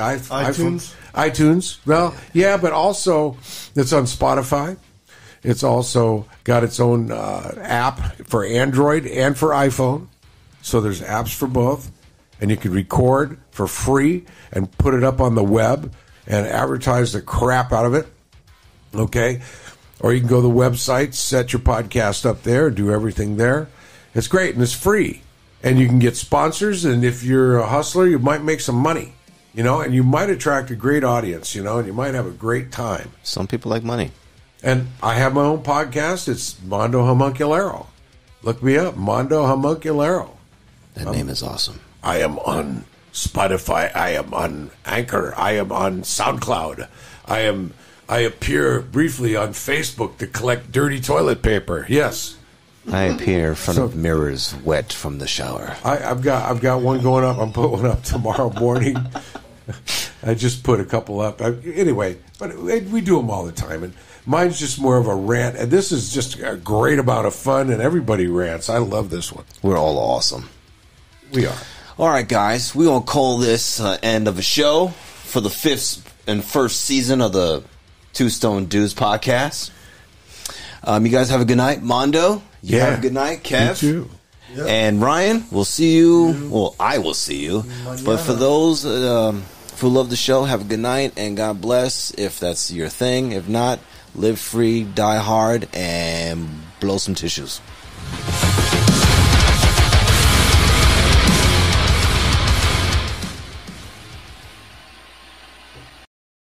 iTunes? iTunes. Well, yeah, but also it's on Spotify. It's also got its own app for Android and for iPhone. So there's apps for both. And you can record for free and put it up on the web and advertise the crap out of it. Okay? Or you can go to the website, set your podcast up there, and do everything there. It's great, and it's free. And you can get sponsors, and if you're a hustler, you might make some money. And you might attract a great audience, and you might have a great time. Some people like money. And I have my own podcast. It's Mondo Homunculero. Look me up, Mondo Homunculero. That name is awesome. I am on Spotify. I am on Anchor. I am on SoundCloud. I appear briefly on Facebook to collect dirty toilet paper. Yes. I appear in front of mirrors wet from the shower. I've got one going up. I'm putting one up tomorrow morning. I just put a couple up. Anyway, but we do them all the time. And mine's just more of a rant. And this is just a great amount of fun, and everybody rants. I love this one. We're all awesome. We are. All right, guys. We're going to call this end of a show for the 5th and first season of the Two Stone Dudes podcast. You guys have a good night. Mondo, you have a good night. Kev. You too. Yep. And Ryan, we'll see you. Well, I will see you. But for those who love the show, have a good night and God bless if that's your thing. If not, live free, die hard, and blow some tissues.